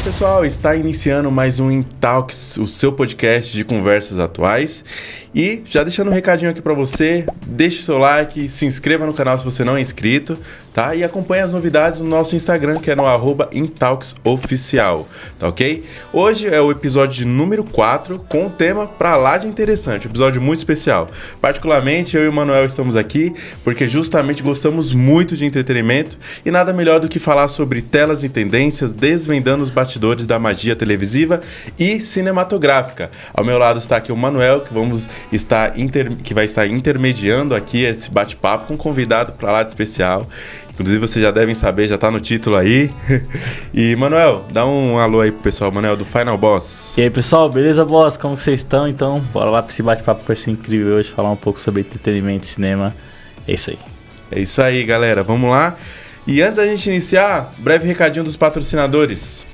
Pessoal, está iniciando mais um Intalks, o seu podcast de conversas atuais. E já deixando um recadinho aqui para você, deixe seu like, se inscreva no canal se você não é inscrito, tá? E acompanhe as novidades no nosso Instagram, que é no @intalksoficial, tá ok? Hoje é o episódio de número 4, com um tema pra lá de interessante, um episódio muito especial. Particularmente, eu e o Manuel estamos aqui porque justamente gostamos muito de entretenimento e nada melhor do que falar sobre telas e tendências, desvendando os bastidores da magia televisiva e cinematográfica. Ao meu lado está aqui o Manuel, que que vai estar intermediando aqui esse bate-papo com um convidado para lá de especial. Inclusive vocês já devem saber, já tá no título aí. E Manuel, dá um alô aí pro pessoal, Manuel, do Final Boss. E aí pessoal, beleza, boss? Como vocês estão? Então, bora lá para esse bate-papo que vai ser incrível hoje, falar um pouco sobre entretenimento e cinema. É isso aí. É isso aí, galera, vamos lá. E antes da gente iniciar, breve recadinho dos patrocinadores.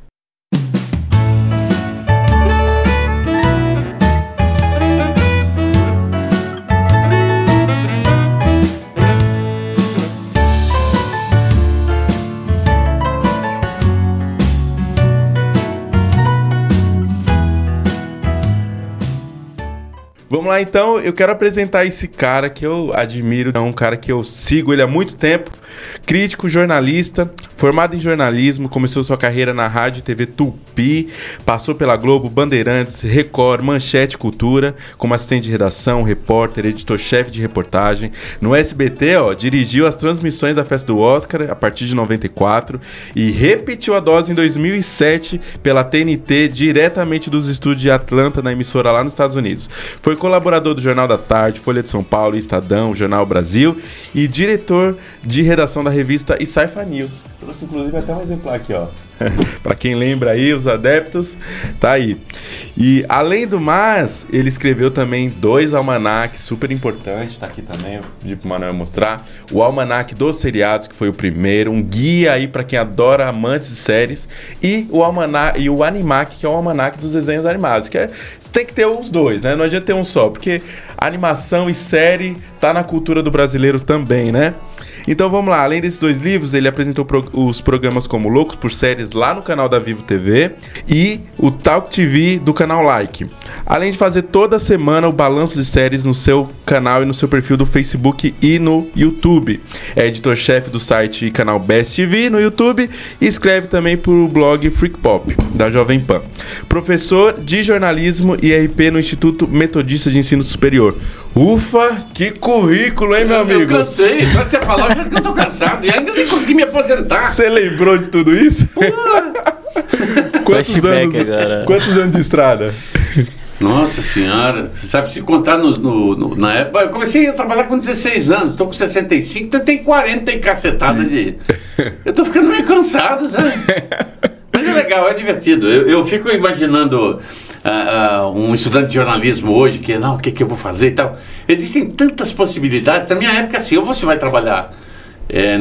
Vamos lá então, eu quero apresentar esse cara que eu admiro, é um cara que eu sigo ele há muito tempo, crítico, jornalista, formado em jornalismo, começou sua carreira na rádio e TV Tupi, passou pela Globo, Bandeirantes, Record, Manchete Cultura, como assistente de redação, repórter, editor-chefe de reportagem. No SBT, dirigiu as transmissões da festa do Oscar a partir de 94 e repetiu a dose em 2007 pela TNT, diretamente dos estúdios de Atlanta, na emissora lá nos Estados Unidos. Foi colaborador do Jornal da Tarde, Folha de São Paulo, Estadão, Jornal Brasil e diretor de redação da revista Sci-Fi News. Trouxe inclusive até um exemplar aqui, ó. Para quem lembra aí, os adeptos, tá aí. E além do mais, ele escreveu também 2 almanacs super importantes, tá aqui também, eu pedi pro Manuel mostrar. O Almanac dos Seriados, que foi o primeiro, um guia aí para quem adora amantes de séries, e o Almanac e o Animac, que é o almanac dos desenhos animados, que tem que ter os dois, né? Não adianta ter um só, porque animação e série tá na cultura do brasileiro também, né? Então vamos lá, além desses 2 livros, ele apresentou os programas como Loucos por Séries lá no canal da Vivo TV e o Talk TV do canal Like. Além de fazer toda semana o balanço de séries no seu canal e no seu perfil do Facebook e no YouTube. É editor-chefe do site e canal Best TV no YouTube e escreve também para o blog Freak Pop, da Jovem Pan. Professor de jornalismo e RP no Instituto Metodista de Ensino Superior. Ufa, que currículo, hein, meu amigo? Eu cansei, só de você falar, eu já que eu tô cansado e ainda nem consegui me aposentar. Você lembrou de tudo isso? Quantos anos de estrada? Nossa senhora, você sabe, se contar na época, eu comecei a trabalhar com 16 anos, estou com 65, então tem 40 e cacetada de... Eu tô ficando meio cansado, sabe? Mas é legal, é divertido. Eu fico imaginando um estudante de jornalismo hoje, que o que eu vou fazer e tal. Existem tantas possibilidades. Na minha época, assim, ou você vai trabalhar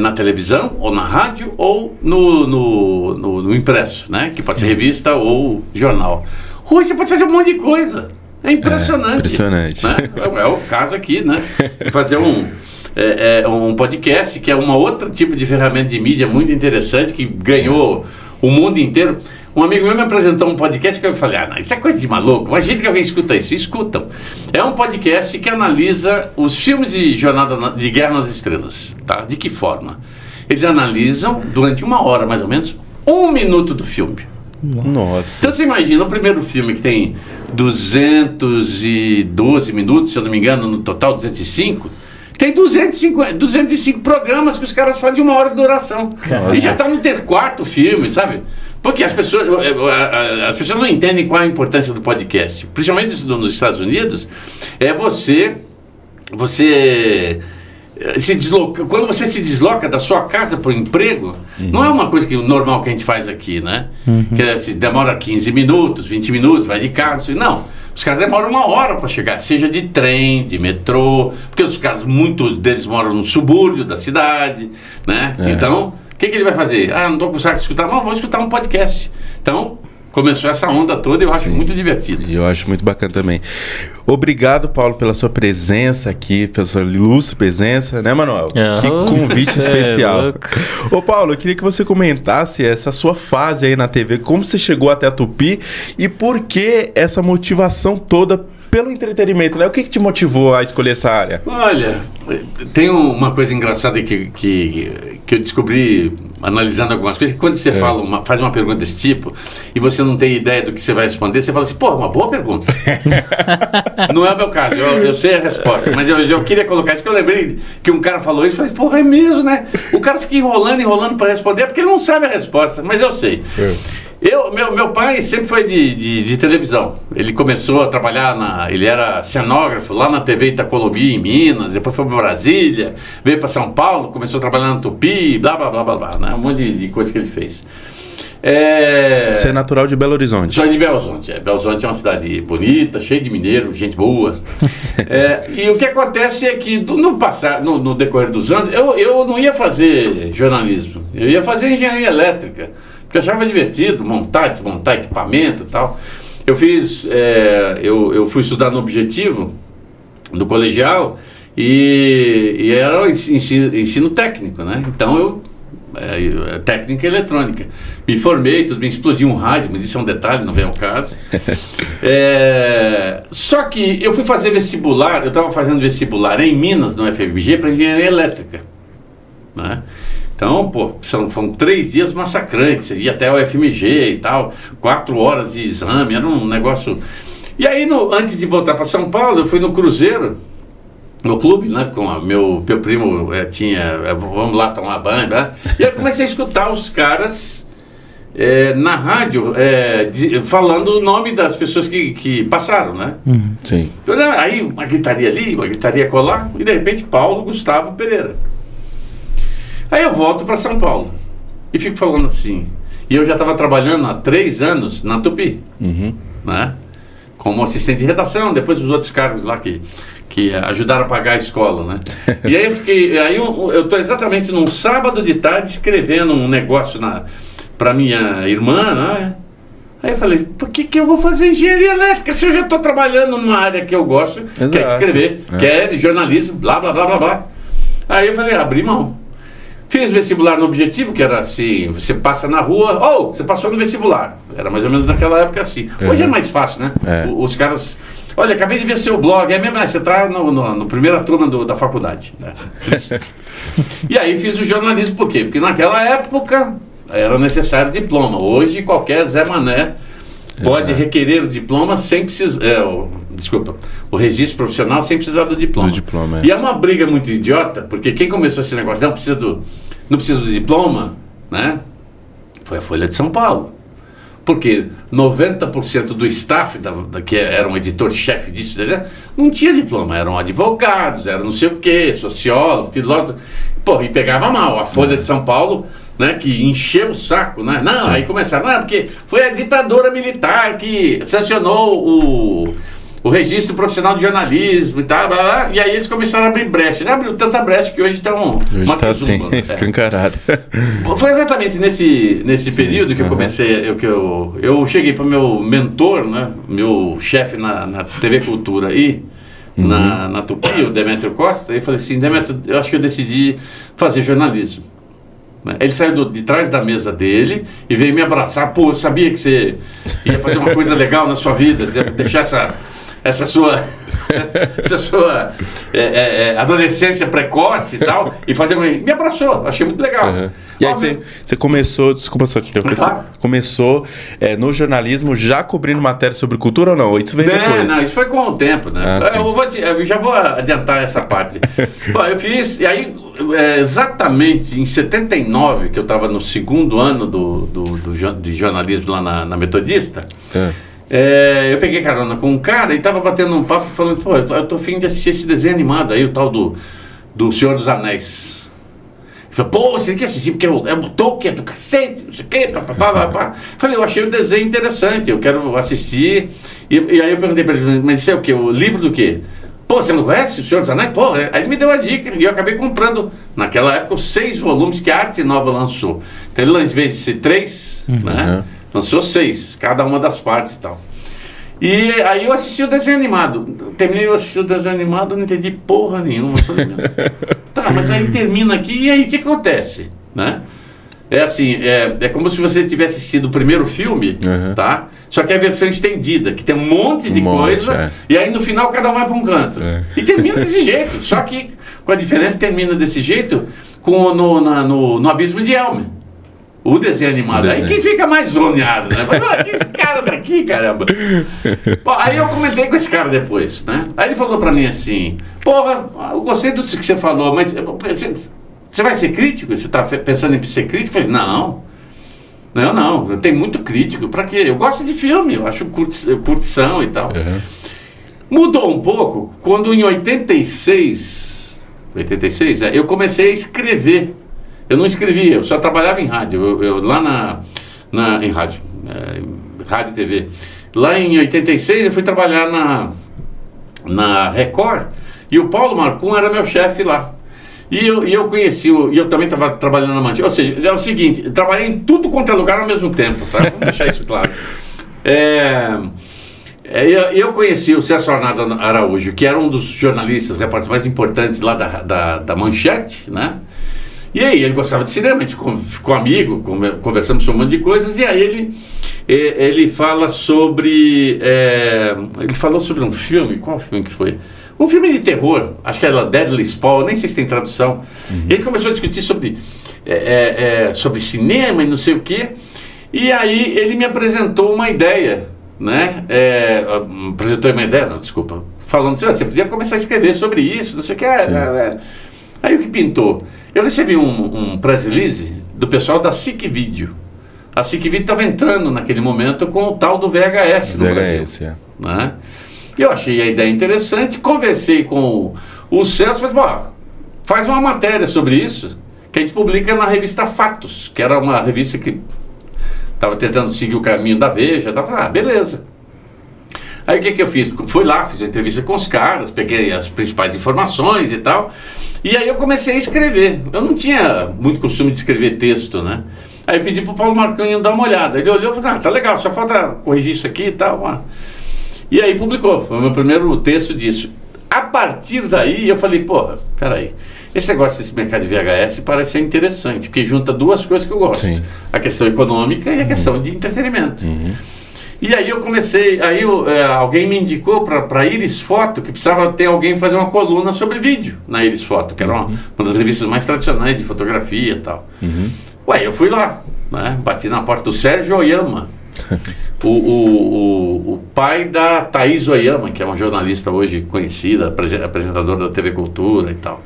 na televisão, ou na rádio, ou no impresso, né? Que pode ser revista ou jornal. Hoje você pode fazer um monte de coisa. É impressionante. Impressionante. Né? É o caso aqui, né? Fazer um podcast, que é uma outra tipo de ferramenta de mídia muito interessante, que ganhou o mundo inteiro. Um amigo meu me apresentou um podcast que eu falei, não, isso é coisa de maluco. Imagina que alguém escuta isso. Escutam. É um podcast que analisa os filmes de Jornada de Guerra nas Estrelas. Tá? De que forma? Eles analisam, durante 1 hora mais ou menos, 1 minuto do filme. Nossa. Então você imagina, o primeiro filme que tem 212 minutos, se eu não me engano, no total 205... Tem 205 programas que os caras fazem de 1 hora de duração. Nossa. E já está no 4º filme, sabe? Porque as pessoas não entendem qual é a importância do podcast. Principalmente nos Estados Unidos, você se desloca, quando você se desloca da sua casa para o emprego, não é uma coisa normal que a gente faz aqui, né? Que demora 15 minutos, 20 minutos, vai de carro, não. Os caras demoram 1 hora para chegar, seja de trem, de metrô, porque os caras, muitos deles moram no subúrbio da cidade, né? Então, o que ele vai fazer? Não estou com saco de escutar, não, vou escutar um podcast. Então, começou essa onda toda e eu acho muito divertido. E eu acho muito bacana também. Obrigado, Paulo, pela sua presença aqui, pela sua ilustre presença, né, Manuel? Que convite especial. Ô, Paulo, eu queria que você comentasse essa sua fase aí na TV, como você chegou até a Tupi e por que essa motivação toda pelo entretenimento, né? O que te motivou a escolher essa área? Olha, tem uma coisa engraçada que eu descobri analisando algumas coisas, que quando você faz uma pergunta desse tipo e você não tem ideia do que você vai responder, você fala assim, pô, uma boa pergunta. Não é o meu caso, eu sei a resposta, mas eu queria colocar isso, que eu lembrei que um cara falou isso, e falei, porra, é mesmo, né? O cara fica enrolando para responder, porque ele não sabe a resposta, mas eu sei. Meu pai sempre foi de televisão. Ele começou a trabalhar ele era cenógrafo lá na TV Itacolomi, em Minas, depois foi para Brasília, veio para São Paulo, começou a trabalhar na Tupi, blá, blá, blá, blá, blá, né? Um monte de coisa que ele fez. Você é natural de Belo Horizonte? Sou de Belo Horizonte. Belo Horizonte é uma cidade bonita, cheia de mineiro, gente boa. E o que acontece é que no decorrer dos anos, eu não ia fazer jornalismo, eu ia fazer engenharia elétrica. Porque eu achava divertido montar, desmontar equipamento e tal. Eu fui estudar no Objetivo, no colegial, e era o ensino técnico, né? Então técnica eletrônica. Me formei, tudo bem, explodi um rádio, mas isso é um detalhe, não vem ao caso. Só que eu fui fazer vestibular, eu estava fazendo vestibular em Minas, no FMG, para engenharia elétrica, né? Então, pô, foram 3 dias massacrantes, ia até o FMG e tal, 4 horas de exame, era um negócio... E aí, antes de voltar para São Paulo, eu fui no Cruzeiro, no clube, né, com meu primo vamos lá tomar banho, né? E aí eu comecei a escutar os caras na rádio, falando o nome das pessoas que passaram, né? Sim. Então, aí, uma gritaria ali, uma gritaria colar, e de repente, Paulo Gustavo Pereira. Aí eu volto para São Paulo e fico falando assim, e eu já estava trabalhando há 3 anos na Tupi, né? Como assistente de redação, depois os outros cargos lá que ajudaram a pagar a escola, né? E aí eu estou exatamente num sábado de tarde escrevendo um negócio para minha irmã, né? Aí eu falei, por que eu vou fazer engenharia elétrica se eu já estou trabalhando numa área que eu gosto, que é escrever, que é de jornalismo, blá, blá, blá, blá, blá. Aí eu falei, abri mão. Fiz vestibular no Objetivo, que era assim, você passa na rua, você passou no vestibular. Era mais ou menos naquela época assim. Hoje é mais fácil, né? Os caras, olha, acabei de ver seu blog, é mesmo, você está no primeira turma da faculdade. Né? E aí fiz o jornalismo, por quê? Porque naquela época era necessário diploma. Hoje qualquer Zé Mané pode requerer o diploma sem precisar... o registro profissional sem precisar do diploma. E é uma briga muito idiota, porque quem começou esse negócio, não precisa do diploma, né? Foi a Folha de São Paulo. Porque 90% do staff, que era um editor-chefe disso, né, não tinha diploma, eram advogados, eram não sei o quê, sociólogo, filósofo. Pô, e pegava mal. A Folha de São Paulo, né, que encheu o saco, né? Não, sim. Aí começaram, porque foi a ditadura militar que sancionou o registro profissional de jornalismo e tal, blá, blá, e aí eles começaram a abrir brecha. Já abriu tanta brecha que hoje estão... Hoje está assim, escancarado. Foi exatamente nesse período que eu comecei, eu cheguei para o meu mentor, né, meu chefe na TV Cultura e na Tupi, o Demétrio Costa, e falei assim, Demétrio, eu acho que eu decidi fazer jornalismo. Ele saiu de trás da mesa dele e veio me abraçar. Pô, eu sabia que você ia fazer uma coisa legal na sua vida, deixar essa sua adolescência precoce e tal, e fazer me abraçou, achei muito legal. E aí você começou, desculpa só, começou no jornalismo já cobrindo matéria sobre cultura ou não? Isso veio depois? Não, isso foi com o tempo, né? Eu já vou adiantar essa parte. Bom, eu fiz, e aí exatamente em 79, que eu estava no 2º ano de jornalismo lá na Metodista, eu peguei carona com um cara e tava batendo um papo falando, pô, eu tô a fim de assistir esse desenho animado aí, o tal do Senhor dos Anéis. Ele falou, pô, você quer assistir porque é o Tolkien do cacete, não sei o quê, papapá. Falei, eu achei o desenho interessante, eu quero assistir. E aí eu perguntei pra ele, mas isso é o quê? O livro do quê? Pô, você não conhece o Senhor dos Anéis? Pô, aí ele me deu a dica e eu acabei comprando, naquela época, os 6 volumes que a Arte Nova lançou. Então ele, em vez de ser 3, né, lançou 6, cada uma das partes e tal. E aí eu assisti o desenho animado. Terminei, eu assisti o desenho animado, não entendi porra nenhuma. Falei, tá, mas aí termina aqui, e aí o que acontece? Né? É assim, é como se você tivesse sido o primeiro filme, tá? Só que é a versão estendida, que tem um monte de coisa, e aí no final cada um vai para um canto. E termina desse jeito, só que com a diferença termina desse jeito no Abismo de Helm. O desenho animado. Aí quem fica mais zoneado, né? Mas, que esse cara daqui, caramba. Bom, aí eu comentei com esse cara depois, né? Aí ele falou pra mim assim, porra, eu gostei do que você falou, mas você vai ser crítico? Você tá pensando em ser crítico? Eu falei, não, tem muito crítico. Pra quê? Eu gosto de filme, eu acho curtição e tal. Mudou um pouco quando em 86, eu comecei a escrever. Eu não escrevia, eu só trabalhava em rádio, eu lá em rádio, rádio e TV. Lá em 86 eu fui trabalhar na Record e o Paulo Marcum era meu chefe lá. E eu conheci, e eu também estava trabalhando na Manchete. Ou seja, é o seguinte, eu trabalhei em tudo quanto é lugar ao mesmo tempo, tá? Vamos deixar isso claro. Eu conheci o Celso Arnaldo Araújo, que era um dos jornalistas, repórteres mais importantes lá da Manchete, né? E aí ele gostava de cinema, a gente ficou amigo, conversamos sobre um monte de coisas, e aí ele fala sobre... ele falou sobre um filme, qual filme que foi? Um filme de terror, acho que era Deadly Spawn, nem sei se tem tradução. E a gente começou a discutir sobre cinema e não sei o quê, e aí ele me apresentou uma ideia, né? Apresentou uma ideia, não, desculpa, falando assim, você podia começar a escrever sobre isso, não sei o que. Aí o que pintou? Eu recebi um press release do pessoal da SIC Video. A SIC Video estava entrando naquele momento com o tal do VHS no Brasil. Né? E eu achei a ideia interessante, conversei com o Celso, falei, faz uma matéria sobre isso, que a gente publica na revista Fatos, que era uma revista que estava tentando seguir o caminho da Veja. Falei, beleza. Aí o que eu fiz? Fui lá, fiz uma entrevista com os caras, peguei as principais informações e tal, e aí eu comecei a escrever. Eu não tinha muito costume de escrever texto, né? Aí eu pedi pro Paulo Marcanho dar uma olhada. Ele olhou e falou, tá legal, só falta corrigir isso aqui e tal. E aí publicou, foi o meu primeiro texto disso. A partir daí eu falei, peraí, esse negócio desse mercado de VHS parece ser interessante, porque junta duas coisas que eu gosto. Sim. A questão econômica e a questão de entretenimento. E aí eu comecei, alguém me indicou para Iris Foto, que precisava ter alguém fazer uma coluna sobre vídeo na Iris Foto, que era uma das revistas mais tradicionais de fotografia e tal. Eu fui lá, né, bati na porta do Sérgio Oyama, o pai da Thaís Oyama, que é uma jornalista hoje conhecida, apresentadora da TV Cultura e tal.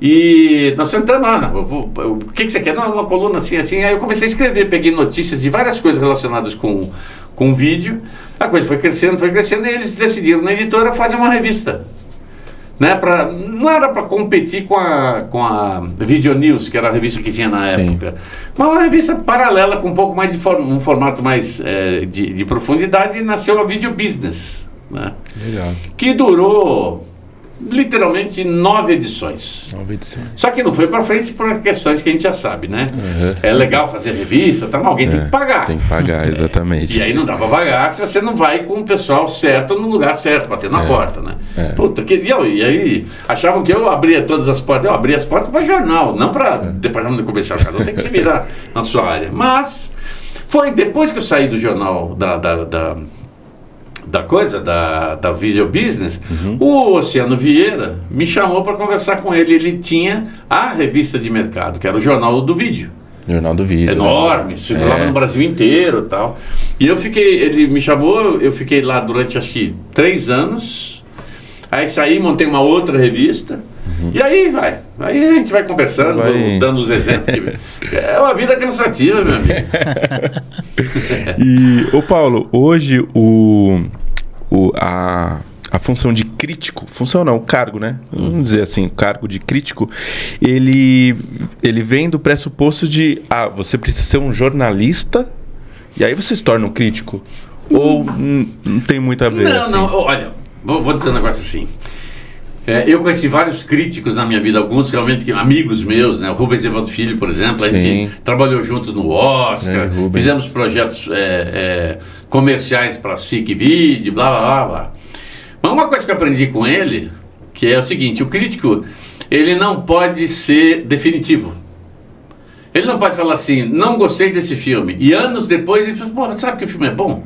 E nós sentamos lá, o que você quer? Não, uma coluna assim. Aí eu comecei a escrever, peguei notícias de várias coisas relacionadas com vídeo. A coisa foi crescendo, e eles decidiram na editora fazer uma revista, né? Não era para competir com a Video News, que era a revista que tinha na época, mas uma revista paralela com um pouco mais de um formato mais de profundidade, e nasceu a Video Business, né? Legal. Que durou literalmente 9 edições. Só que não foi para frente por questões que a gente já sabe, né? É legal fazer revista, mas alguém tem que pagar. Tem que pagar, exatamente. E aí não dá para pagar se você não vai com o pessoal certo no lugar certo, batendo na porta, né? E aí achavam que eu abria todas as portas. Eu abria as portas para jornal, não para departamento de comercial. Cada um tem que se virar na sua área. Mas foi depois que eu saí do jornal da Video Business, o Oceano Vieira me chamou para conversar com ele. Ele tinha a revista de mercado, que era o Jornal do Vídeo. Jornal do Vídeo. Enorme, circulava no Brasil inteiro e tal. E ele me chamou, eu fiquei lá durante acho que 3 anos. Aí saí, montei uma outra revista. E aí aí a gente vai conversando, dando os exemplos. É uma vida cansativa, meu amigo. E, ô Paulo, hoje a função de crítico, função não, o cargo, né? Vamos dizer assim, o cargo de crítico, ele vem do pressuposto de, você precisa ser um jornalista, e aí você se torna um crítico? Ou não tem muito a ver? Não, olha, vou dizer um negócio assim. Eu conheci vários críticos na minha vida, alguns realmente amigos meus, né? O Rubens Evaldo Filho, por exemplo, a gente trabalhou junto no Oscar, fizemos projetos comerciais para SIC Video, blá, blá, blá, blá. Mas uma coisa que eu aprendi com ele, que é o seguinte, o crítico, ele não pode ser definitivo. Ele não pode falar assim, não gostei desse filme, e anos depois ele fala, pô, sabe que o filme é bom?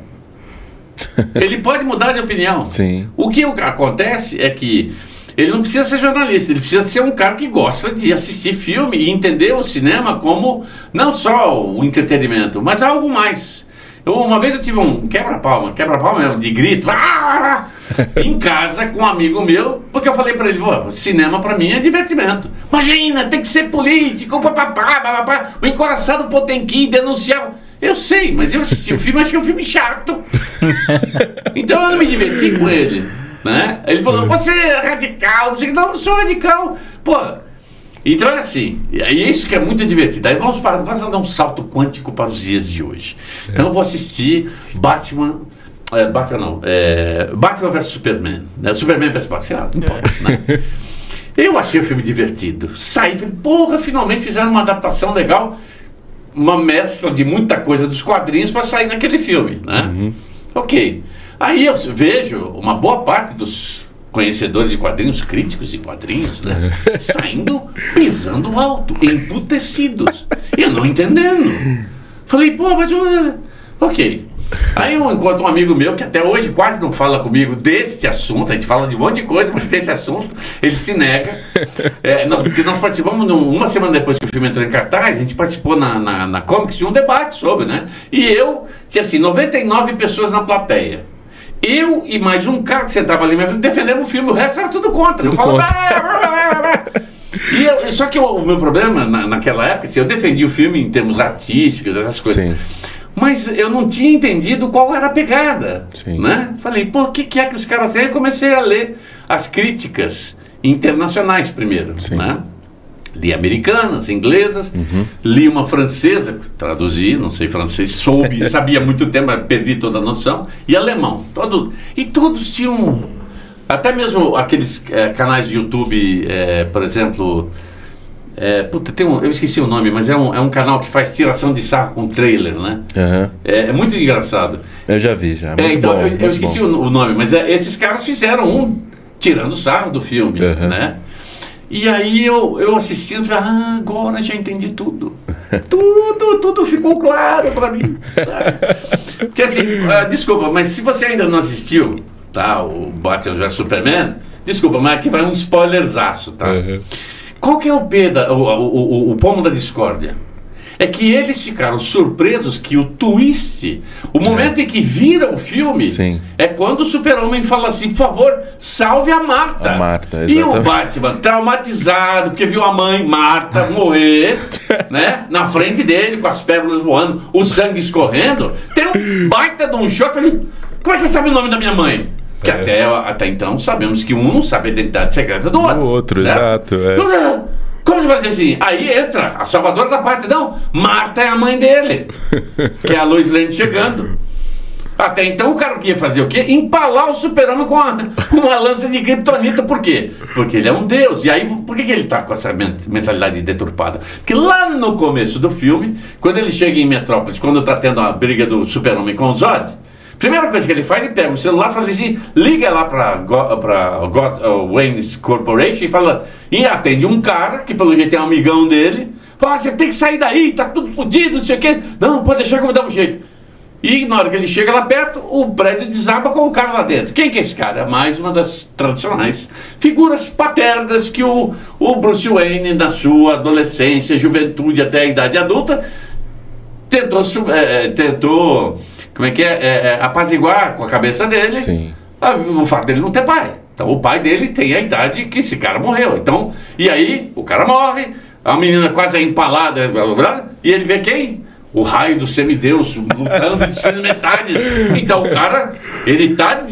Ele pode mudar de opinião. Sim. O que acontece é que ele não precisa ser jornalista, ele precisa ser um cara que gosta de assistir filme e entender o cinema como não só o entretenimento, mas algo mais. Uma vez eu tive um quebra-palma mesmo, de grito, em casa com um amigo meu, porque eu falei pra ele, pô, cinema pra mim é divertimento. Imagina, tem que ser político, papapá, o encoraçado Potemkin denunciava. Eu sei, mas eu assisti o filme, achei um filme chato. Então eu não me diverti com ele, né? Ele falou, você é radical, não sou radical. Pô, então é assim, é isso que é muito divertido. Aí vamos dar um salto quântico para os dias de hoje. Então eu vou assistir Batman vs Superman, né? Superman vs Batman, não importa, né? Eu achei o filme divertido. Saí, falei, porra, finalmente fizeram uma adaptação legal, uma mescla de muita coisa dos quadrinhos para sair naquele filme, né? Ok. Aí eu vejo uma boa parte dos conhecedores de quadrinhos, críticos de quadrinhos, né? Saindo, pisando alto, emputecidos. E eu não entendendo. Falei, pô, mas... Ok. Aí eu encontro um amigo meu que até hoje quase não fala comigo deste assunto. A gente fala de um monte de coisa, mas desse assunto ele se nega. Porque nós participamos, uma semana depois que o filme entrou em cartaz, a gente participou na Comics de um debate sobre, né? E eu tinha assim, 99 pessoas na plateia. Eu e mais um cara que sentava ali mesmo defendemos o filme, o resto era tudo contra. Eu falo... Só que o meu problema naquela época, assim, eu defendi o filme em termos artísticos, essas coisas. Sim. Mas eu não tinha entendido qual era a pegada. Sim. Né? Falei, pô, o que é que os caras têm? Aí comecei a ler as críticas internacionais primeiro. Sim. Né? Li americanas, inglesas, li uma francesa, traduzi, não sei francês, sabia muito tempo, mas perdi toda a noção, e alemão. E todos tinham, até mesmo aqueles canais de YouTube, por exemplo, eu esqueci o nome, mas é um canal que faz tiração de sarro com trailer, né? É muito engraçado. Eu já vi, já. Muito então, bom, eu esqueci o nome, mas esses caras fizeram tirando sarro do filme, né? E aí eu assistindo, falei, agora já entendi tudo. Tudo ficou claro pra mim. Porque assim, desculpa, mas se você ainda não assistiu, tá, o Batman vs Superman, desculpa, mas aqui vai um spoilerzaço, tá? Qual que é o pomo da discórdia? É que eles ficaram surpresos que o twist, o momento em que vira o filme, é quando o Super-Homem fala assim, por favor, salve a Marta. E o Batman, traumatizado, porque viu a mãe Marta morrer, né, na frente dele, com as pérolas voando, o sangue escorrendo, tem um baita de um choque. Falei, como é que você sabe o nome da minha mãe? Porque até então sabemos que um não sabe a identidade secreta do outro. Do outro, exato. Como você vai dizer assim? Aí entra a salvadora da pátria. Não, Marta é a mãe dele, que é a Lois Lane chegando. Até então o cara queria fazer o quê? Empalar o Super-Homem com uma lança de kryptonita. Por quê? Porque ele é um deus. E aí, por que ele tá com essa mentalidade deturpada? Porque lá no começo do filme, quando ele chega em Metrópolis, quando tá tendo a briga do Super-Homem com o Zod, primeira coisa que ele faz, ele pega o celular e fala assim, liga lá para Wayne's Corporation e fala, e atende um cara, que pelo jeito é um amigão dele, fala, você tem que sair daí, tá tudo fodido, não sei o quê. Não, pode deixar que eu vou dar um jeito. E na hora que ele chega lá perto, o prédio desaba com o cara lá dentro. Quem que é esse cara? É mais uma das tradicionais figuras paternas que o Bruce Wayne, na sua adolescência, juventude até a idade adulta, tentou apaziguar com a cabeça dele o fato dele não ter pai. Então o pai dele tem a idade que esse cara morreu. Então, e aí o cara morre, a menina quase é empalada, e ele vê quem? O raio do semideus lutando e destruindo metade. Então o cara, ele está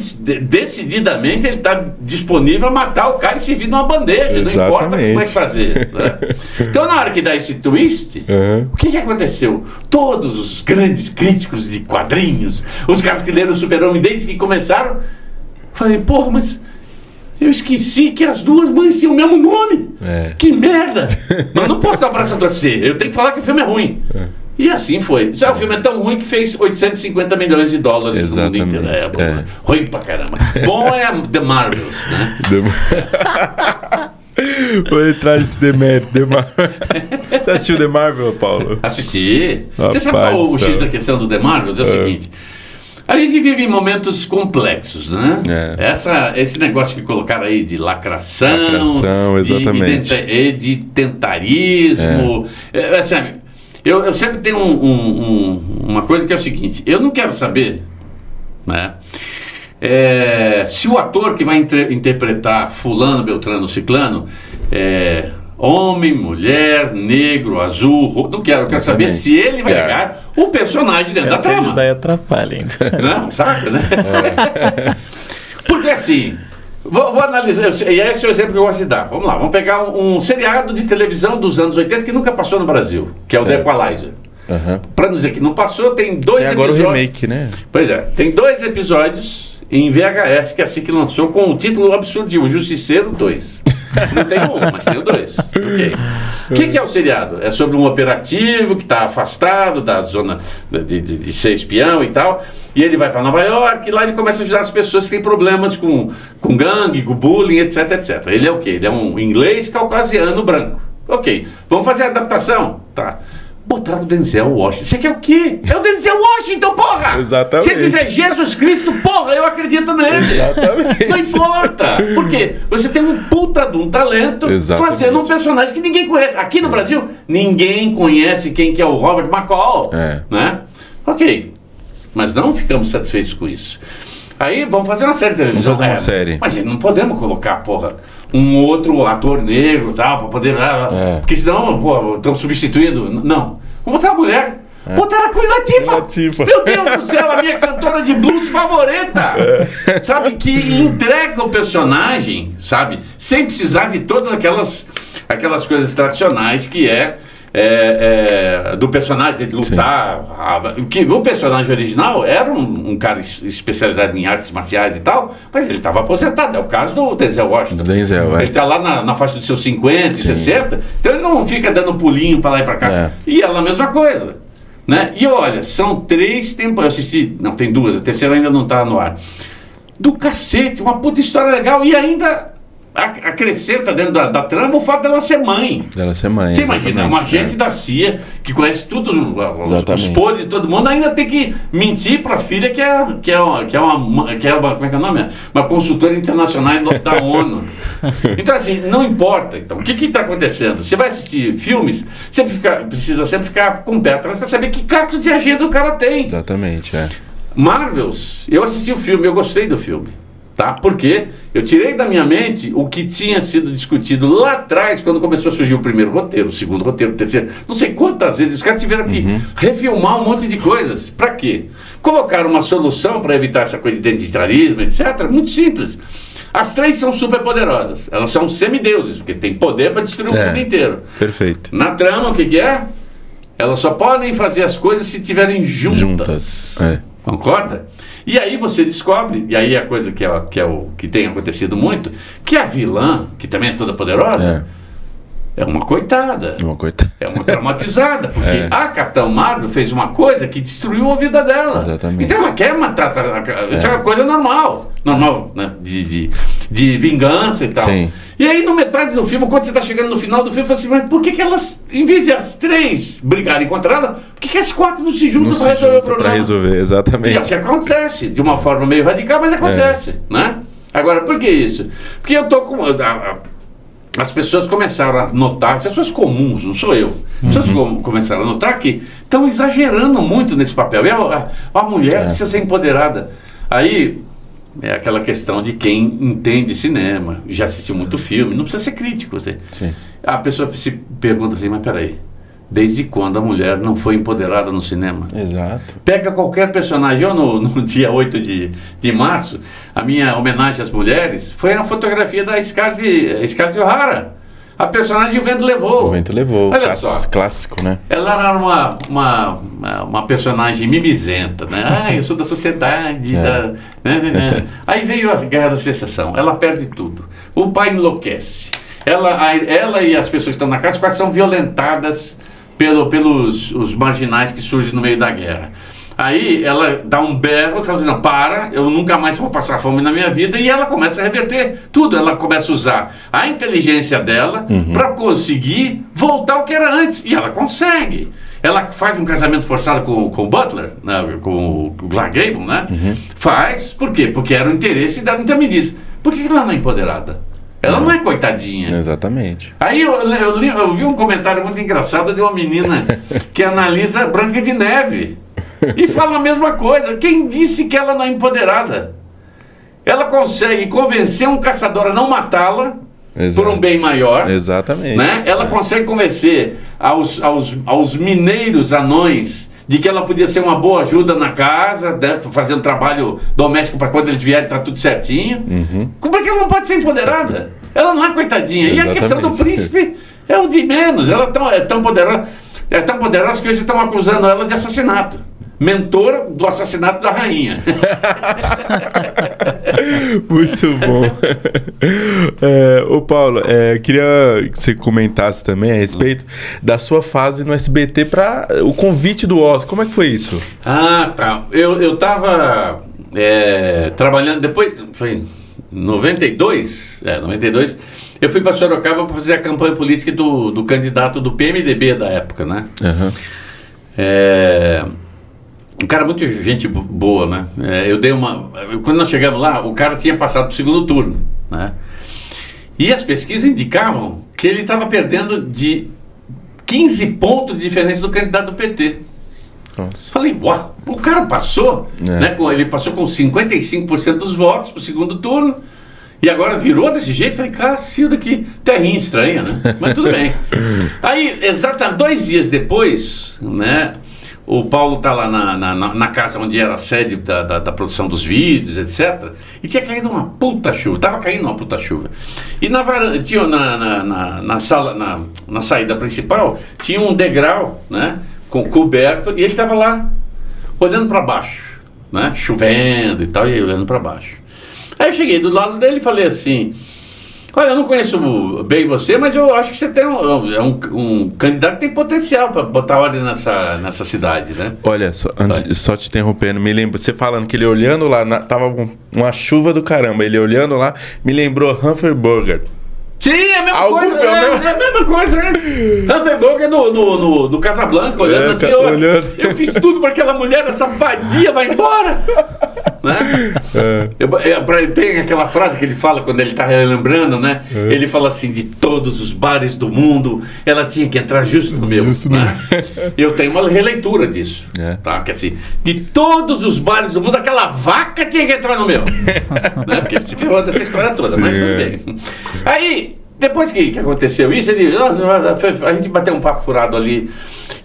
decididamente, ele está disponível a matar o cara e servir numa bandeja. Exatamente. Não importa como é que fazer, né? Então na hora que dá esse twist, o que aconteceu? Todos os grandes críticos de quadrinhos, os caras que leram o Super-Homem desde que começaram, falei, porra, mas Eu esqueci que as duas mães tinham o mesmo nome. Que merda! Mas não posso dar braço a torcer. Eu tenho que falar que o filme é ruim. E assim foi. Já o filme é tão ruim que fez 850 milhões de dólares no mundo inteiro. Ruim pra caramba. Bom é The Marvels, né? Vou entrar nesse demérito, The Marvel. Você assistiu The Marvel, Paulo? Assisti. Rapaz, você sabe qual o X da questão do The Marvels? É o seguinte. A gente vive em momentos complexos, né? Esse negócio que colocaram aí de lacração, exatamente. De tentarismo. Sabe, eu sempre tenho uma coisa que é o seguinte: eu não quero saber, né, se o ator que vai interpretar fulano, beltrano, ciclano homem, mulher, negro, azul, não quero. Eu quero saber se ele vai pegar o personagem dentro da trama. Daí atrapalha ainda. Não, saca, né? Porque assim, vou analisar, e esse é o exemplo que eu gosto de dar. Vamos lá, vamos pegar um seriado de televisão dos anos 80 que nunca passou no Brasil, que é o The Equalizer. Para não dizer que não passou, tem 2 episódios. Agora o remake, né? Pois é, tem 2 episódios em VHS que assim que lançou com o título absurdo de O Justiceiro 2. Não tem um, mas tem o 2. Okay. O que é o seriado? É sobre um operativo que está afastado da zona de ser espião e tal. E ele vai para Nova York e lá ele começa a ajudar as pessoas que têm problemas com gangue, com bullying, etc, etc. Ele é o quê? Ele é um inglês caucasiano branco. Ok, vamos fazer a adaptação? Tá. Botaram o Denzel Washington. Você quer o quê? É o Denzel Washington, porra! Exatamente. Se ele fizer Jesus Cristo, porra, eu acredito nele. Exatamente. Não importa. Por quê? Você tem um puta de um talento fazendo um personagem que ninguém conhece. Aqui no Brasil, ninguém conhece quem que é o Robert McCall. Né? Ok. Mas não ficamos satisfeitos com isso. Aí vamos fazer uma série de televisão. Vamos fazer uma série. Mas gente, não podemos colocar, porra, um outro ator negro, tal, para poder... Porque senão, pô, estamos substituindo. Não. Vamos botar a mulher. Botaram a Queen Latifah. Meu Deus do céu, a minha cantora de blues favorita. Sabe, que entrega o personagem, sabe, sem precisar de todas aquelas coisas tradicionais que do personagem de lutar. O personagem original era um cara especializado em artes marciais e tal, mas ele estava aposentado. É o caso do Denzel Washington. Ele está lá na faixa dos seus 50, 60, então ele não fica dando pulinho para lá e para cá. E ela a mesma coisa. Né? E olha, são 3 temporadas. Eu assisti, não, tem 2, a terceira ainda não está no ar. Do cacete, uma puta história legal. E ainda acrescenta dentro da trama o fato dela ser mãe. Você imagina, uma agente da CIA que conhece tudo, os podres de todo mundo, ainda tem que mentir para a filha que é uma, como é que é o nome? Uma consultora internacional da ONU. Então assim, não importa. Então, o que está acontecendo? Você vai assistir filmes, precisa sempre ficar com o pé atrás para saber que cato de agenda o cara tem. Exatamente, Marvels, eu assisti o filme, eu gostei do filme. Tá? Porque eu tirei da minha mente o que tinha sido discutido lá atrás, quando começou a surgir o primeiro roteiro, o segundo roteiro, o terceiro. Não sei quantas vezes os caras tiveram que refilmar um monte de coisas. Para quê? Colocaram uma solução para evitar essa coisa de identitarismo, etc. Muito simples. As 3 são super poderosas. Elas são semideuses, porque tem poder para destruir o mundo inteiro. Perfeito. Na trama, o que é? Elas só podem fazer as coisas se estiverem juntas. Concorda? E aí você descobre, e aí a coisa que tem acontecido muito, que a vilã, que também é toda poderosa, é uma coitada. É uma traumatizada, porque a Capitã Marvel fez uma coisa que destruiu a vida dela. Exatamente. Então ela quer matar, isso é uma coisa normal, né? de vingança e tal. Sim. E aí, no metade do filme, quando você está chegando no final do filme, você fala assim, mas por que elas, em vez de as 3 brigarem contra ela, por que as 4 não se juntam para resolver o problema? Para resolver, exatamente. E é o que acontece, de uma forma meio radical, mas acontece, né? Agora, por que isso? Porque eu tô com... As pessoas começaram a notar, pessoas comuns, não sou eu, pessoas começaram a notar que estão exagerando muito nesse papel. E a mulher precisa ser empoderada. Aí... é aquela questão de quem entende cinema, já assistiu muito filme, não precisa ser crítico. Sim. A pessoa se pergunta assim, mas peraí, desde quando a mulher não foi empoderada no cinema? Exato. Pega qualquer personagem. Eu no dia 8 de março, a minha homenagem às mulheres foi a fotografia da Scarlett O'Hara. A personagem O Vento Levou. O Vento Levou. Olha só. Clássico, né? Ela era uma personagem mimizenta, né? Eu sou da sociedade. Aí veio a Guerra da Secessão. Ela perde tudo. O pai enlouquece. Ela e as pessoas que estão na casa quase são violentadas pelos os marginais que surgem no meio da guerra. Aí ela dá um berro e fala assim, não, eu nunca mais vou passar fome na minha vida, e ela começa a reverter tudo, ela começa a usar a inteligência dela para conseguir voltar ao que era antes, e ela consegue. Ela faz um casamento forçado com o Butler, né, com o Clark Gable, né? Faz, por quê? Porque era o interesse dela. Então me diz, por que ela não é empoderada? Ela não é coitadinha. Exatamente. Aí eu vi um comentário muito engraçado de uma menina que analisa Branca de Neve e fala a mesma coisa. Quem disse que ela não é empoderada? Ela consegue convencer um caçador a não matá-la por um bem maior. Exatamente. Né? Ela consegue convencer aos mineiros anões de que ela podia ser uma boa ajuda na casa, né, fazendo trabalho doméstico para quando eles vierem tá tudo certinho. Como é que ela não pode ser empoderada? Ela não é coitadinha. Exatamente. E a questão do príncipe é o de menos. Ela é tão poderosa que hoje estão acusando ela de assassinato. Mentora do assassinato da rainha. Muito bom. Ô Paulo, queria que você comentasse também a respeito da sua fase no SBT para o convite do Oscar. Como é que foi isso? Ah, tá. Eu tava trabalhando, depois, foi em 92, eu fui para Sorocaba para fazer a campanha política do candidato do PMDB da época, né? Um cara muito gente boa, né? Quando nós chegamos lá, o cara tinha passado para o segundo turno, né? E as pesquisas indicavam que ele estava perdendo de 15 pontos de diferença do candidato do PT. Nossa. Falei, uau, o cara passou, né? Ele passou com 55% dos votos para o segundo turno. E agora virou desse jeito. Falei, cacilda, que terrinha estranha, né? Mas tudo bem. Aí, exatamente 2 dias depois, né? O Paulo está lá na casa onde era a sede da produção dos vídeos, etc. E tinha caído uma puta chuva. Estava caindo uma puta chuva. E na varanda, tinha na sala, na saída principal, tinha um degrau, né? Coberto. E ele estava lá, olhando para baixo, né? Chovendo e tal, e olhando para baixo. Aí eu cheguei do lado dele e falei assim, olha, eu não conheço bem você, mas eu acho que você tem um candidato que tem potencial para botar ordem nessa cidade, né? Olha, só te interrompendo, me lembro, você falando que ele olhando lá, tava uma chuva do caramba, ele olhando lá, me lembrou Humphrey Bogart. Sim, é a mesma coisa. É a mesma coisa, né? Humphrey Bogart no Casablanca, olhando assim, eu fiz tudo para aquela mulher, essa vadia vai embora. Né? Tem aquela frase que ele fala quando ele está relembrando, né? Ele fala assim, de todos os bares do mundo, ela tinha que entrar justo no meu. Né? Eu tenho uma releitura disso. Tá? Que assim, de todos os bares do mundo, aquela vaca tinha que entrar no meu. Né? Porque ele se ferrou dessa história toda, mas tudo bem. Aí, depois que aconteceu isso, a gente bateu um papo furado ali.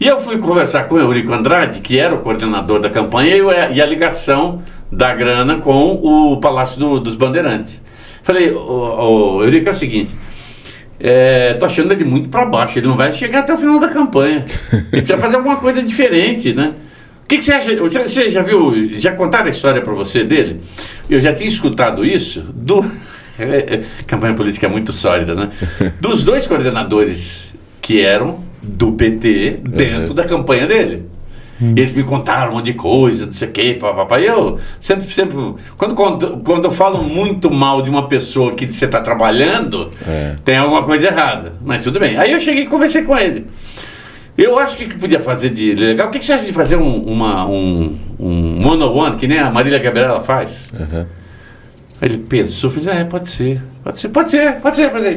E eu fui conversar com o Eurico Andrade, que era o coordenador da campanha, e a ligação da grana com o Palácio dos Bandeirantes. Falei, Eurico, é o seguinte, tô achando ele muito para baixo, ele não vai chegar até o final da campanha. Ele precisa fazer alguma coisa diferente, né? O que você acha? Você já viu, já contaram a história para você dele? Eu já tinha escutado isso campanha política é muito sólida, né? Dos 2 coordenadores que eram do PT dentro da campanha dele. Eles me contaram um monte de coisa, não sei o que, papapá. E eu sempre quando eu falo muito mal de uma pessoa que você está trabalhando, tem alguma coisa errada. Mas tudo bem. Aí eu cheguei e conversei com ele. Eu acho que podia fazer de legal. O que você acha de fazer um one-on-one, que nem a Marília Gabriela faz? Aí ele pensou, fez, pode ser.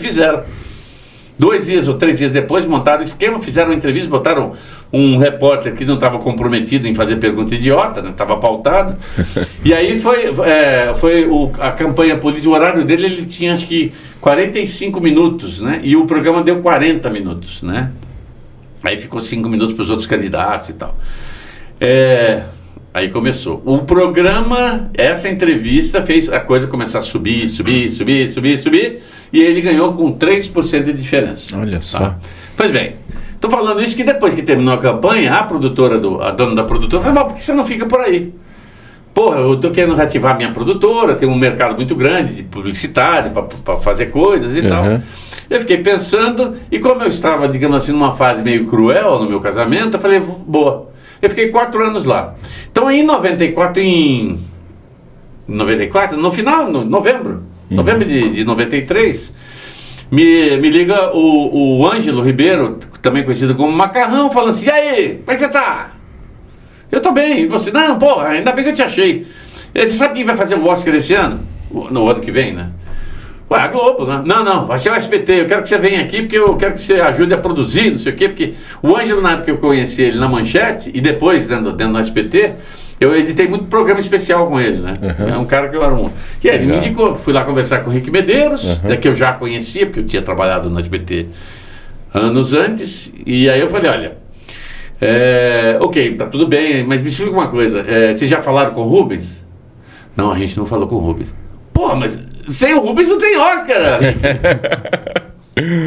Fizeram. 2 dias ou 3 dias depois, montaram o esquema, fizeram uma entrevista, botaram um repórter que não estava comprometido em fazer pergunta idiota, né? Estava pautado. E aí foi a campanha política, o horário dele, ele tinha acho que 45 minutos, né? E o programa deu 40 minutos, né? Aí ficou 5 minutos para os outros candidatos e tal. Aí começou. O programa, essa entrevista fez a coisa começar a subir. e ele ganhou com 3% de diferença. Olha só. Tá? Pois bem, estou falando isso que depois que terminou a campanha, a dona da produtora falou, mas por que você não fica por aí? Porra, eu estou querendo reativar a minha produtora, tem um mercado muito grande de publicitário para fazer coisas e tal. Eu fiquei pensando, e como eu estava, digamos assim, numa fase meio cruel no meu casamento, eu falei, boa. Eu fiquei 4 anos lá. Então, em 94, no final, novembro de 93, me liga o Ângelo Ribeiro, também conhecido como Macarrão, falando assim, e aí, como é que você tá? Eu tô bem, e você? Não, porra, ainda bem que eu te achei. Você sabe quem vai fazer o Oscar esse ano? No ano que vem, né? Ué, a Globo, né? Não, vai ser o SBT, eu quero que você venha aqui porque eu quero que você ajude a produzir, não sei o quê, porque o Ângelo, na época que eu conheci ele na Manchete, e depois dentro do SBT, eu editei muito programa especial com ele, né? É um cara que eu era um... E aí ele me indicou, fui lá conversar com o Rick Medeiros, que eu já conhecia, porque eu tinha trabalhado no SBT anos antes, e aí eu falei, olha, ok, tá tudo bem, mas me explica uma coisa, vocês já falaram com o Rubens? Não, a gente não falou com o Rubens. Porra, mas sem o Rubens não tem Oscar.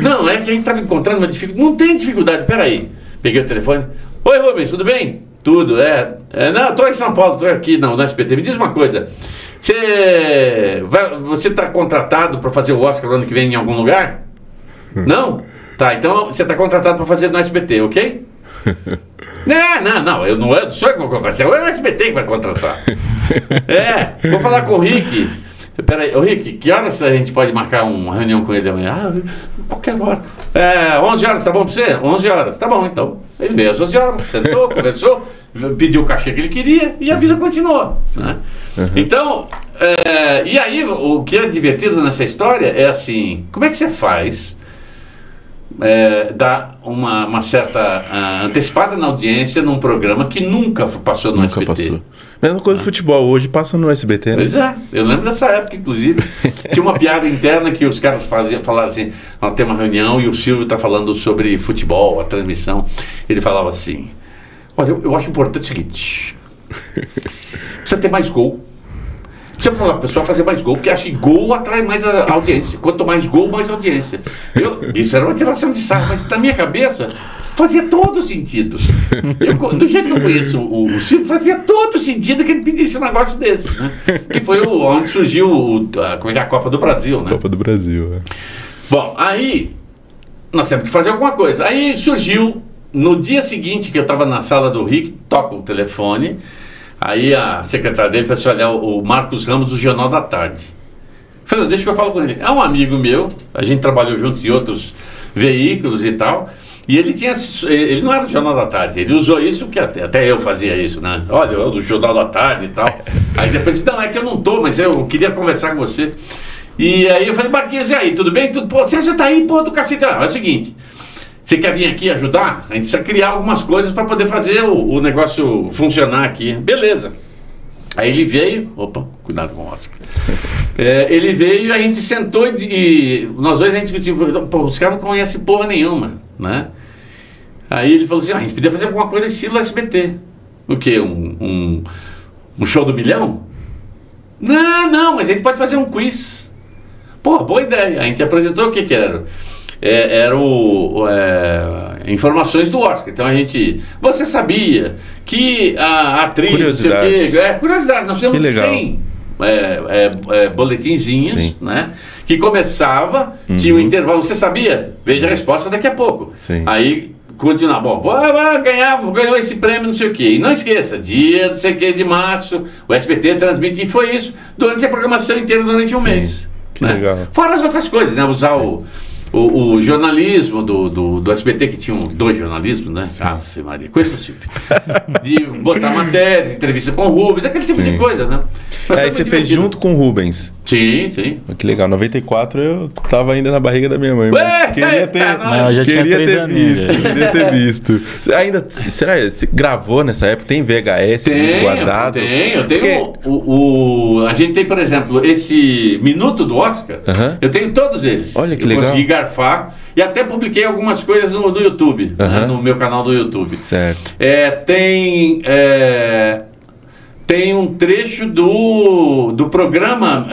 Não, é que a gente estava encontrando uma dificuldade. Não tem dificuldade, peraí. Peguei o telefone. Oi, Rubens, tudo bem? Tudo, não, estou em São Paulo, estou aqui no SBT. Me diz uma coisa. Você está contratado para fazer o Oscar no ano que vem em algum lugar? Não? Tá, então você está contratado para fazer no SBT, ok? Não, eu não sou eu que vou contratar, é o SBT que vai contratar. Vou falar com o Rick. Peraí, ô Rick, que horas a gente pode marcar uma reunião com ele amanhã? Qualquer hora. 11 horas, tá bom pra você? 11 horas, tá bom então. Ele veio às 11 horas, sentou, conversou, pediu o cachê que ele queria e a vida continuou. Né? Então, e aí o que é divertido nessa história é assim, como é que você faz dar uma certa antecipada na audiência num programa que nunca passou no SBT? Passou. Mesma coisa do futebol, hoje passa no SBT, né? Pois é, eu lembro dessa época, inclusive. Tinha uma piada interna que os caras falaram assim, tem uma reunião e o Silvio está falando sobre futebol, a transmissão. Ele falava assim, olha, eu acho importante o seguinte, precisa ter mais gol. Precisa falar para a pessoa fazer mais gol, porque acha que gol atrai mais a audiência. Quanto mais gol, mais audiência. Isso era uma tiração de sarro, mas na minha cabeça fazia todo sentido. Do jeito que eu conheço o Silvio, fazia todo sentido que ele pedisse um negócio desse, né? Que foi onde surgiu a Copa do Brasil, né? Copa do Brasil, Bom, aí nós temos que fazer alguma coisa. Aí surgiu, no dia seguinte que eu estava na sala do Rick, toca o telefone. Aí a secretária dele falou assim, olha, o Marcos Ramos do Jornal da Tarde. Eu falei, deixa que eu falo com ele. É um amigo meu, a gente trabalhou junto em outros veículos e tal, e ele não era do Jornal da Tarde, ele usou isso, que até eu fazia isso, né? Olha, eu do Jornal da Tarde e tal. Aí depois, não, é que eu não tô, mas eu queria conversar com você. E aí eu falei, Marquinhos, e aí, tudo bem? Pô, você tá aí, pô, do cacete. É o seguinte... Você quer vir aqui ajudar? A gente precisa criar algumas coisas para poder fazer o negócio funcionar aqui. Beleza. Aí ele veio... Opa, cuidado com o Oscar. Ele veio e a gente sentou e nós dois a gente discutiu. Pô, os caras não conhecem porra nenhuma, né? Aí ele falou assim, a gente podia fazer alguma coisa estilo SBT. O quê? Um show do milhão? Não, mas a gente pode fazer um quiz. Pô, boa ideia. A gente apresentou o que era... informações do Oscar. Então a gente... Você sabia que a atriz... Curiosidades. Curiosidade. Nós fizemos 100 boletinzinhos, né? Que começava, tinha um intervalo. Você sabia? Veja a resposta daqui a pouco. Sim. Aí continuar. Bom, ganhou esse prêmio, não sei o quê. E não esqueça, dia não sei o quê de março, o SBT transmite. E foi isso durante a programação inteira, durante um mês. Que legal. Fora as outras coisas, né? Usar o jornalismo do SBT, que tinham 2 jornalismos, né? Afe Maria, coisa possível. De botar matéria, de entrevista com o Rubens, aquele tipo de coisa, né? Aí você fez junto com o Rubens. Sim. Que legal, 94 eu tava ainda na barriga da minha mãe, mas queria ter visto. Ainda, será que você gravou nessa época? Tem VHS, disco guardado? Eu tenho a gente tem, por exemplo, esse minuto do Oscar, eu tenho todos eles. Olha que legal. Consegui garfar e até publiquei algumas coisas no YouTube, né, no meu canal do YouTube. Certo. tem um trecho do programa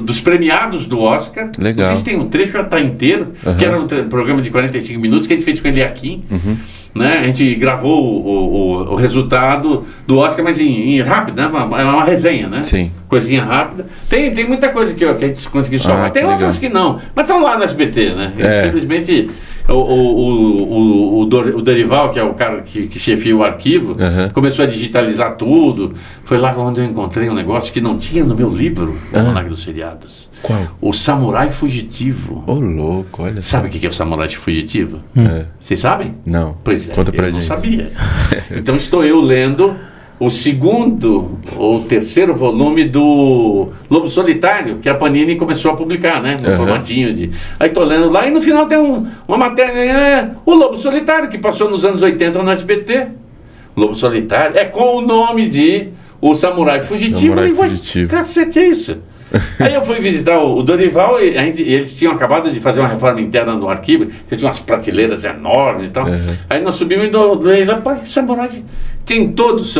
dos premiados do Oscar. Legal. Não sei se tem um trecho, já está inteiro, que era um programa de 45 minutos que a gente fez com ele aqui. Né? A gente gravou o resultado do Oscar, mas em rápido, né? Uma resenha, né? Sim. Coisinha rápida. Tem muita coisa que a gente conseguiu salvar. Tem outras que não, mas estão lá no SBT, né? Simplesmente o Dorival, que é o cara que chefia o arquivo, começou a digitalizar tudo. Foi lá onde eu encontrei um negócio que não tinha no meu livro, o Almanac dos Seriados. Qual? O Samurai Fugitivo. Ô, louco, olha só. Sabe o que é o Samurai Fugitivo? Vocês sabem? Não. Pois é, Conta pra eu gente. não sabia. Então estou eu lendo o segundo ou terceiro volume do Lobo Solitário, que a Panini começou a publicar, né? No formatinho de... Aí estou lendo lá e no final tem uma matéria, o Lobo Solitário, que passou nos anos 80 no SBT. Lobo Solitário, com o nome de O Samurai Fugitivo. Samurai e Fugitivo. Cacete, é isso. Aí eu fui visitar o Dorival e eles tinham acabado de fazer uma reforma interna no arquivo, tinha umas prateleiras enormes e tal. Aí nós subimos e falei, rapaz, Samurai tem todos,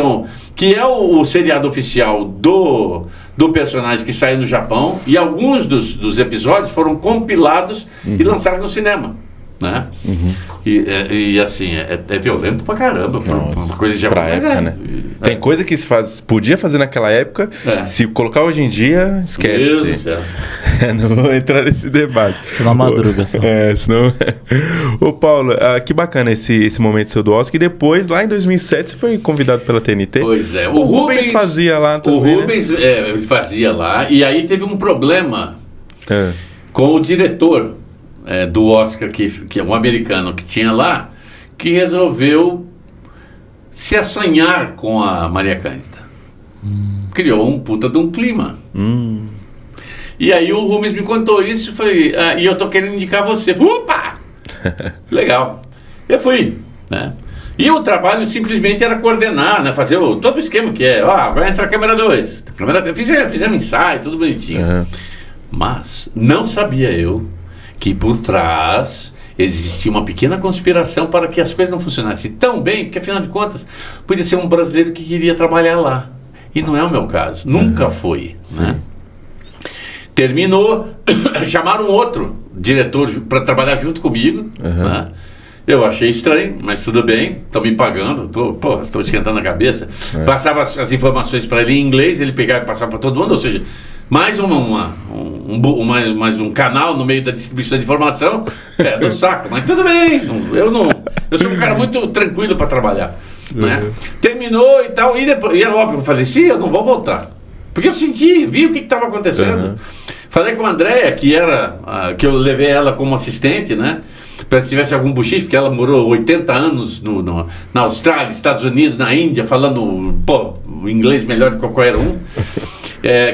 que é o seriado oficial do personagem que saiu no Japão, e alguns dos episódios foram compilados e lançados no cinema. Né? E assim, é violento pra caramba. Uma coisa de pra época, né? Tem coisa que podia fazer naquela época, se colocar hoje em dia, esquece. Deus do céu. Não vou entrar nesse debate. Na madruga só. Senão... Ô Paulo, que bacana esse momento seu do Oscar. E depois, lá em 2007, você foi convidado pela TNT. Pois é. O Rubens fazia lá também. O Rubens ele fazia lá, e aí teve um problema com o diretor do Oscar, que é um americano que tinha lá, que resolveu se assanhar com a Maria Cândida. Criou um puta de um clima. E aí o Rubens me contou isso e falei, e eu tô querendo indicar você. Opa! Legal. Eu fui, né? E o trabalho simplesmente era coordenar, né? Fazer todo o esquema que vai entrar a câmera 2. Fizemos ensaio, tudo bonitinho. Mas não sabia eu que por trás existia uma pequena conspiração para que as coisas não funcionassem tão bem, porque afinal de contas podia ser um brasileiro que queria trabalhar lá. E não é o meu caso, nunca foi. Né? Terminou, chamaram outro diretor para trabalhar junto comigo. Né? Eu achei estranho, mas tudo bem, estão me pagando, estou esquentando a cabeça. Passava as informações para ele em inglês, ele pegava e passava para todo mundo, ou seja, mais um canal no meio da distribuição de informação, do saco, mas tudo bem, eu sou um cara muito tranquilo para trabalhar. Né? Terminou e tal, e depois, e é óbvio, eu falei, sim, eu não vou voltar, porque eu vi o que estava acontecendo. Falei com a Andréia, que eu levei ela como assistente, né? Para se tivesse algum buchiche, porque ela morou 80 anos na Austrália, Estados Unidos, na Índia, falando o inglês melhor do que qualquer um.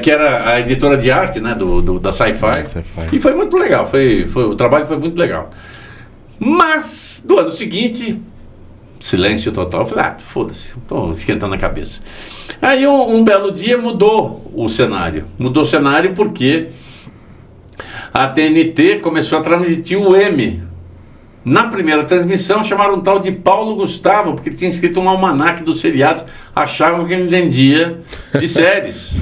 Que era a editora de arte, né, da Sci-Fi. E foi muito legal, o trabalho foi muito legal. Mas, no ano seguinte, silêncio total. Eu falei, foda-se, estou esquentando a cabeça. Aí um belo dia mudou o cenário. Mudou o cenário porque a TNT começou a transmitir o M. Na primeira transmissão chamaram um tal de Paulo Gustavo, porque tinha escrito um almanaque dos seriados, achavam que ele entendia de séries.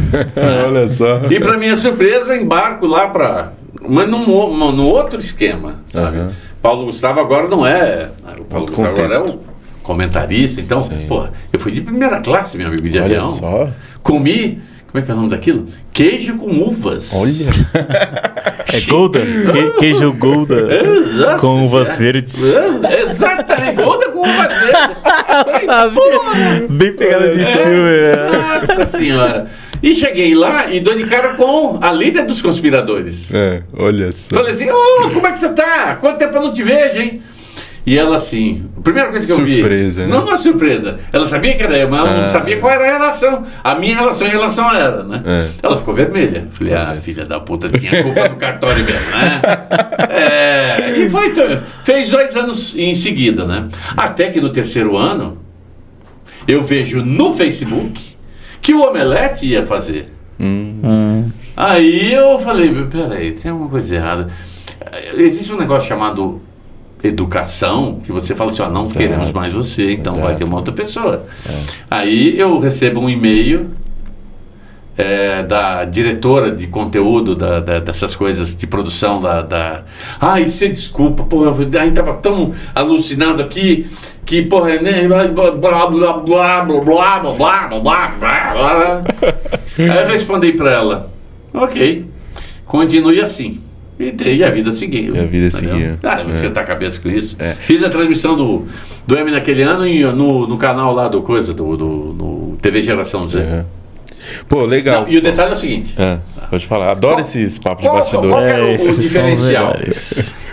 Olha só. E para minha surpresa, embarco lá mas num outro esquema, sabe? Paulo Gustavo agora não é... O Paulo Gustavo agora é o comentarista, então, eu fui de primeira classe, meu amigo, de avião. Só. Comi... Como é que é o nome daquilo? Queijo com uvas. Olha. Golda? Queijo Golda com uvas verdes. Exatamente, Golda com uvas verdes. Sabe? Bem pegada de filme. Nossa senhora. E cheguei lá e dou de cara com a líder dos conspiradores. Olha só. Falei assim, como é que você tá? Quanto tempo eu não te vejo, hein? E ela assim, a primeira coisa que eu vi... Surpresa, né? Não é surpresa. Ela sabia que era eu, mas ela não sabia qual era a relação. A minha relação em relação a ela, né? Ela ficou vermelha. Falei, filha da puta, tinha culpa no cartório mesmo, né? E fez 2 anos em seguida, né? Até que no 3º ano, eu vejo no Facebook que o Omelete ia fazer. Aí eu falei, peraí, tem alguma coisa errada. Existe um negócio chamado educação, que você fala assim, ó, não queremos mais você, então vai ter uma outra pessoa. Aí eu recebo um e-mail da diretora de conteúdo dessas coisas de produção ai, você desculpa, porra, aí tava tão alucinado aqui que, porra, né, blá blá blá blá blá blá blá blá blá. Aí eu respondi pra ela, ok, continue assim. E a vida seguiu. E a vida seguiu. Ah, vou esquentar a cabeça com isso. Fiz a transmissão do M naquele ano no canal lá do TV Geração Z. Pô, legal. Não, e o detalhe é o seguinte. Pode falar. Adoro esses papos de bastidor. Qual era o diferencial?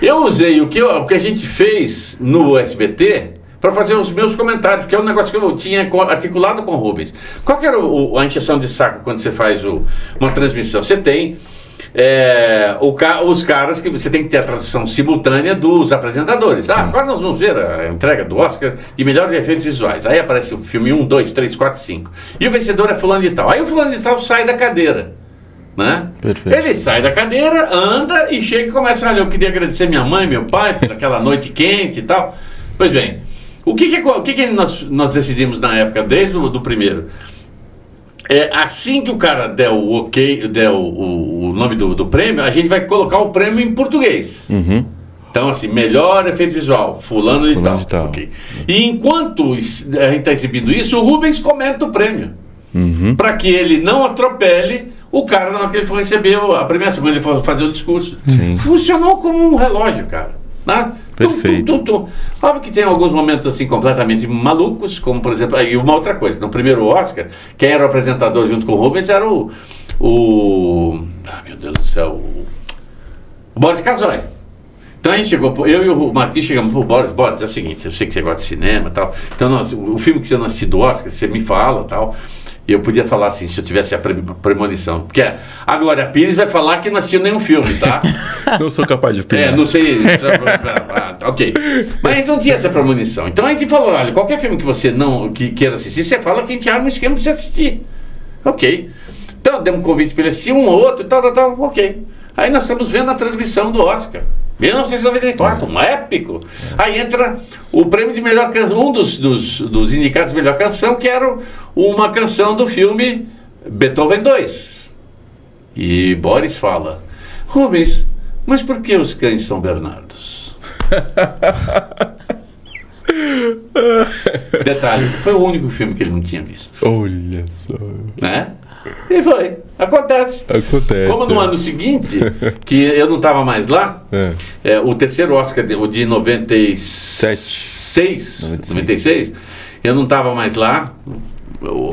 Eu usei o que a gente fez no SBT para fazer os meus comentários, porque é um negócio que eu tinha articulado com o Rubens. Qual que era a encheção de saco quando você faz uma transmissão? Você tem os caras que você tem que ter a tradução simultânea dos apresentadores. Agora nós vamos ver a entrega do Oscar de melhores efeitos visuais. Aí aparece o filme 1, 2, 3, 4, 5. E o vencedor é fulano de tal. Aí o fulano de tal sai da cadeira. Né? Ele sai da cadeira, anda e chega e começa, olha, eu queria agradecer minha mãe, meu pai, por aquela noite quente e tal. Pois bem, o que nós decidimos na época, desde o primeiro? Assim que o cara der o ok, der o nome do prêmio, a gente vai colocar o prêmio em português. Então, assim, melhor efeito visual, fulano de tal. Okay. E enquanto a gente está exibindo isso, o Rubens comenta o prêmio. Para que ele não atropele o cara na hora que ele for receber a premiação, quando ele for fazer o discurso. Funcionou como um relógio, cara. Né? Perfeito. Óbvio que tem alguns momentos assim completamente malucos, como por exemplo, e uma outra coisa, no primeiro Oscar, quem era o apresentador junto com o Rubens era o meu Deus do céu, o Boris Casoy. Então a gente chegou, eu e o Marquinhos chegamos pro Boris, é o seguinte, eu sei que você gosta de cinema e tal, então o filme que você não assistiu do Oscar, você me fala e tal. E eu podia falar assim, se eu tivesse a premonição. Porque a Glória Pires vai falar que não assistiu nenhum filme, tá? Não sou capaz de opinar. Não sei. Ok. Mas a gente não tinha essa premonição. Então a gente falou, olha, qualquer filme que você que queira assistir, você fala que a gente arma um esquema pra você assistir. Ok. Então demos um convite para ele assistir um ou outro e tal, ok. Aí nós estamos vendo a transmissão do Oscar. 1994, um épico. Aí entra o prêmio de melhor canção, um dos indicados de melhor canção, que era uma canção do filme Beethoven 2. E Boris fala, Rubens, mas por que os cães são Bernardos? Detalhe, foi o único filme que ele não tinha visto. Olha só. Né? E foi. Acontece. Como no ano seguinte, que eu não estava mais lá, o terceiro Oscar, o de 96, eu não estava mais lá,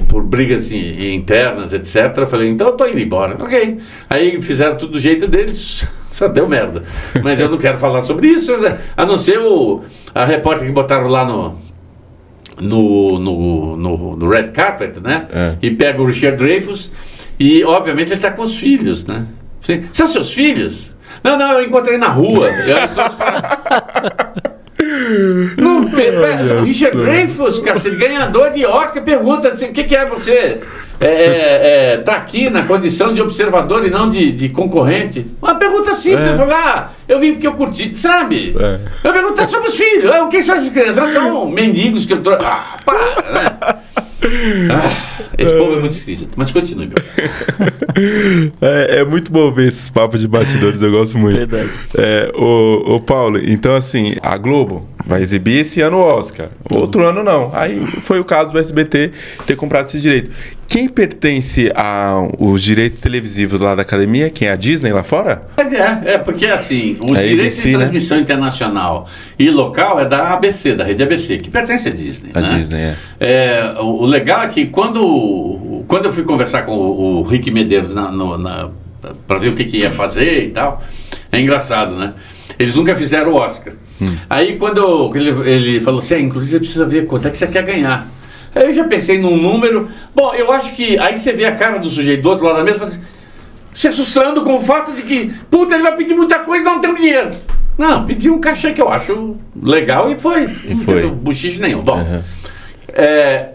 por brigas internas, etc. Eu falei, então eu estou indo embora. Ok. Aí fizeram tudo do jeito deles, só deu merda. Mas eu não quero falar sobre isso, a não ser a repórter que botaram lá no red carpet, né? E pega o Richard Dreyfuss e, obviamente, ele está com os filhos, né? São seus filhos? Não, eu encontrei na rua. Richard Dreyfuss, cacete, ganhador de Oscar, pergunta assim, o que é você? Tá aqui na condição de observador e não de concorrente? Uma pergunta simples, falar, eu vim porque eu curti, sabe? Eu perguntar sobre os filhos, o que são essas crianças? Elas são mendigos que eu trouxe. Para, né? Esse povo é muito esquisito, mas continue, meu. É muito bom ver esses papos de bastidores, eu gosto muito. Verdade. Ô Paulo, então assim, a Globo vai exibir esse ano o Oscar, outro ano não. Aí foi o caso do SBT ter comprado esse direito. Quem pertence aos direitos televisivos lá da academia? Quem é a Disney lá fora? Porque assim, os direitos ABC, de transmissão internacional e local é da ABC, da rede ABC, que pertence à Disney. A Disney, o legal é que quando eu fui conversar com o Rick Medeiros para ver o que ia fazer e tal, é engraçado, né? Eles nunca fizeram o Oscar. Aí quando ele falou assim, inclusive você precisa ver quanto é que você quer ganhar. Aí eu já pensei num número. Bom, eu acho que aí você vê a cara do sujeito do outro lado da mesa se assustando com o fato de que, puta, ele vai pedir muita coisa e não tem dinheiro. Não, pediu um cachê que eu acho legal e foi. Não teve buchiche nenhum. Bom,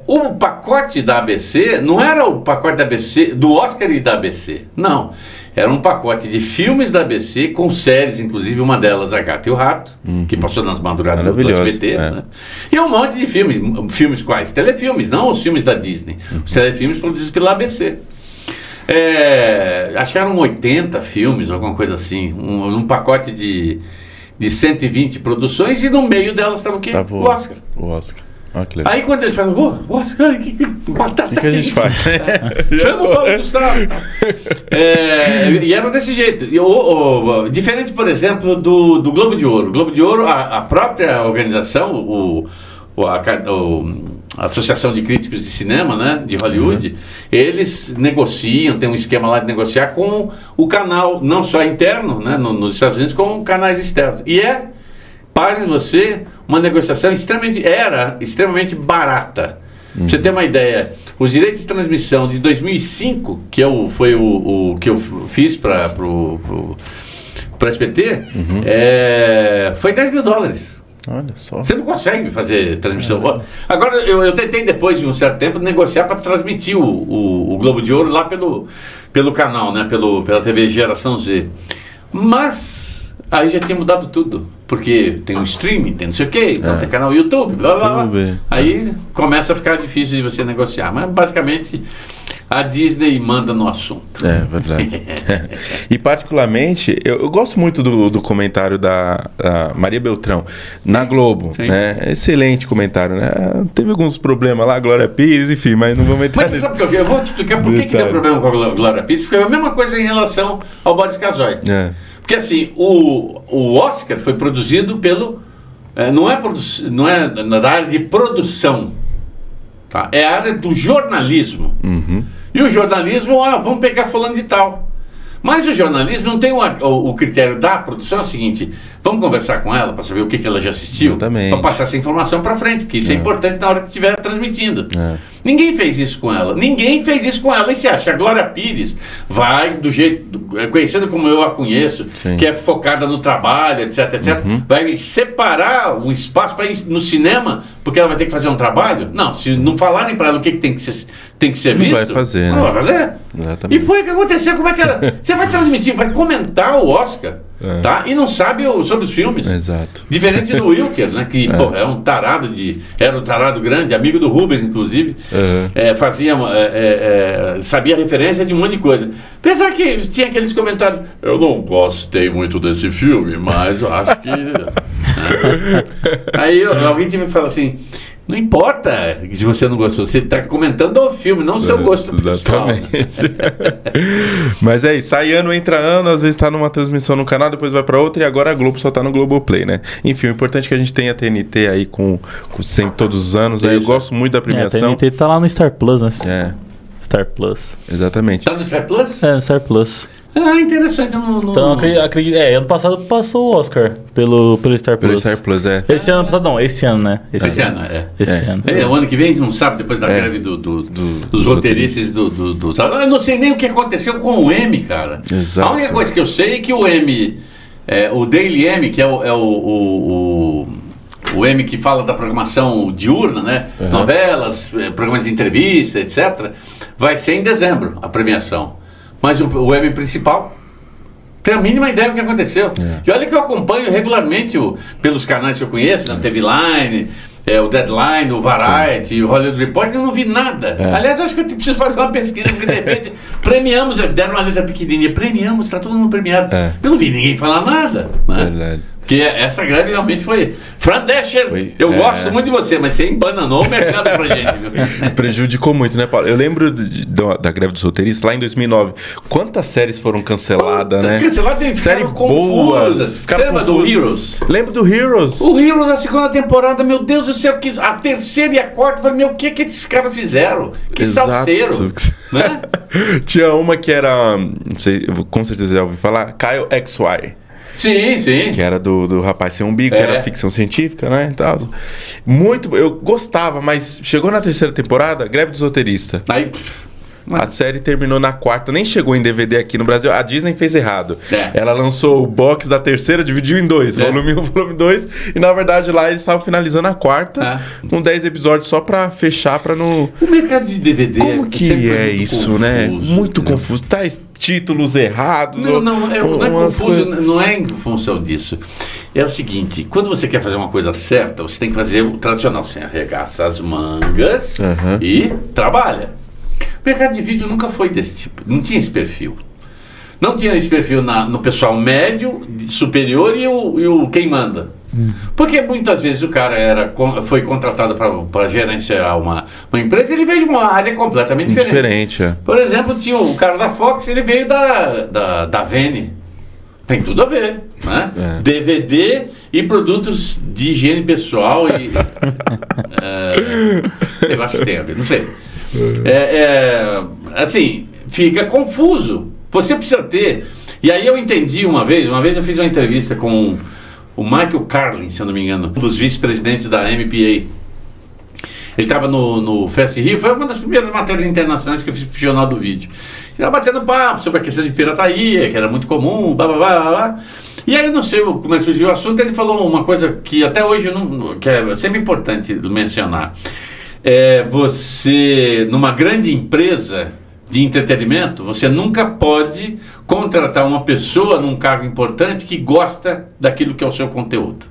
o pacote da ABC não era o pacote da ABC, do Oscar e da ABC. Não. Era um pacote de filmes da ABC com séries, inclusive uma delas, A Gata e o Rato, que passou nas madrugadas do SBT. Né? E um monte de filmes. Filmes quais? Telefilmes, não os filmes da Disney. Os telefilmes produzidos pela ABC. Acho que eram 80 filmes, alguma coisa assim. Um pacote de 120 produções, e no meio delas estava o quê? O Oscar. O Oscar. Ah, que legal. Aí quando eles falam, Oscar, o que a gente faz? Chama o Paulo Gustavo. E era desse jeito. Diferente, por exemplo, do Globo de Ouro. O Globo de Ouro, a própria organização, a Associação de Críticos de Cinema, né, de Hollywood, eles negociam, tem um esquema lá de negociar com o canal, não só interno, né, nos Estados Unidos, como canais externos. E para você, uma negociação era extremamente barata. Pra você ter uma ideia, os direitos de transmissão de 2005, que foi o que eu fiz para o SBT, foi $10 mil. Olha só. Você não consegue fazer transmissão. Agora, eu tentei, depois de um certo tempo, negociar para transmitir o Globo de Ouro lá pelo canal, né? Pela TV Geração Z. Mas aí já tinha mudado tudo. Porque tem um streaming, tem não sei o quê, então tem canal YouTube, blá blá blá. Aí começa a ficar difícil de você negociar. Mas basicamente a Disney manda no assunto. É verdade. E particularmente, eu gosto muito do comentário da Maria Beltrão na Globo. Né? Excelente comentário, né? Teve alguns problemas lá, Glória Pires, enfim, mas não vamos entrar. Mas você sabe o que eu vou te explicar por que deu problema com a Glória Pires? Porque é a mesma coisa em relação ao Boris Casoy. Porque assim, o Oscar foi produzido pelo... não é da área de produção, tá? É a área do jornalismo. E o jornalismo, vamos pegar fulano de tal. Mas o jornalismo não tem o critério da produção, é o seguinte: vamos conversar com ela para saber o que ela já assistiu, para passar essa informação para frente, porque isso é importante na hora que estiver transmitindo. Ninguém fez isso com ela. E você acha que a Glória Pires vai do jeito, conhecendo como eu a conheço, que é focada no trabalho, etc, etc, vai separar um espaço para ir no cinema porque ela vai ter que fazer um trabalho? Não, se não falarem para ela o que tem que ser visto, não vai fazer, não vai fazer. Exatamente. E foi o que aconteceu. Como é que ela... Você vai transmitir, vai comentar o Oscar, tá? E não sabe sobre os filmes. Exato. Diferente do Wilker, né? Que era um tarado era um tarado grande, amigo do Rubens, inclusive. Sabia a referência de um monte de coisa. Apesar que tinha aqueles comentários: eu não gostei muito desse filme, mas eu acho que... Aí alguém tinha que falar assim: não importa se você não gostou, você está comentando o filme, não o seu gosto pessoal. Exatamente. Mas é isso, sai ano, entra ano, às vezes está numa transmissão no canal, depois vai para outra, e agora a Globo só está no Globoplay, né? Enfim, o importante é que a gente tenha a TNT aí com sempre todos os anos. Aí eu gosto muito da premiação. A TNT tá lá no Star Plus, né? Star Plus. Exatamente. Tá no Star Plus? No Star Plus. Interessante. Então, acredito, ano passado passou o Oscar pelo Star Plus. Pelo Star Plus, Esse ano passado não, esse ano, né? Esse ano. O ano que vem, não sabe, depois da greve dos roteiristas eu não sei nem o que aconteceu com o M, cara. Exato. A única coisa que eu sei é que o M, o Daily M, que é o M que fala da programação diurna, né? Novelas, programas de entrevista, etc. Vai ser em dezembro a premiação. Mas o M principal tem a mínima ideia do que aconteceu. E olha que eu acompanho regularmente pelos canais que eu conheço, né? TV Line, o Deadline, o Variety, o Hollywood Report, eu não vi nada. Aliás, eu acho que eu preciso fazer uma pesquisa, porque de repente premiamos, deram uma letra pequenininha, premiamos, está todo mundo premiado. Eu não vi ninguém falar nada. Né? Verdade. Porque essa greve realmente foi... Fran Drescher, eu gosto muito de você, mas você embananou o mercado pra gente. Viu? Prejudicou muito, né, Paulo? Eu lembro da greve dos roteiristas lá em 2009. Quantas séries foram canceladas, né? Canceladas, séries boas. Você lembra do Heroes? Lembro do Heroes. O Heroes, a segunda temporada, meu Deus do céu, a terceira e a quarta, eu falei, o que esses caras fizeram? Que salseiro. Né? Tinha uma que era, não sei, com certeza já ouvi falar, Kyle XY. Sim. Que era do rapaz sem umbigo, que era ficção científica, né? E tal. Muito, eu gostava, mas chegou na terceira temporada, greve dos roteiristas. Aí A série terminou na quarta, nem chegou em DVD aqui no Brasil. A Disney fez errado. Ela lançou o box da terceira, dividiu em 2, volume 1 e volume 2. E na verdade lá eles estavam finalizando a quarta, com 10 episódios só pra fechar, pra não... O mercado de DVD... Como que é isso, confuso, né? Muito confuso. Tais títulos errados. Não é confuso, não é em função disso. É o seguinte, quando você quer fazer uma coisa certa, você tem que fazer o tradicional. Você arregaça as mangas e trabalha. O mercado de vídeo nunca foi desse tipo, não tinha esse perfil. Não tinha esse perfil no pessoal médio, superior e o quem manda. Porque muitas vezes o cara foi contratado para gerenciar uma empresa, ele veio de uma área completamente diferente. Por exemplo, tinha o cara da Fox, ele veio da Vene. Tem tudo a ver, né? DVD e produtos de higiene pessoal e... eu acho que tem a ver, não sei. Assim, fica confuso. Você precisa ter... E aí eu entendi uma vez eu fiz uma entrevista com o Michael Carlin, se eu não me engano, um dos vice-presidentes da MPA. Ele estava no Fast Rio, foi uma das primeiras matérias internacionais que eu fiz pro Jornal do Vídeo. Ele estava batendo papo sobre a questão de pirataria, que era muito comum, blá, blá, blá, blá. E aí, eu não sei como surgiu o assunto, ele falou uma coisa que até hoje que é sempre importante mencionar. Você, numa grande empresa de entretenimento, você nunca pode contratar uma pessoa num cargo importante que gosta daquilo que é o seu conteúdo.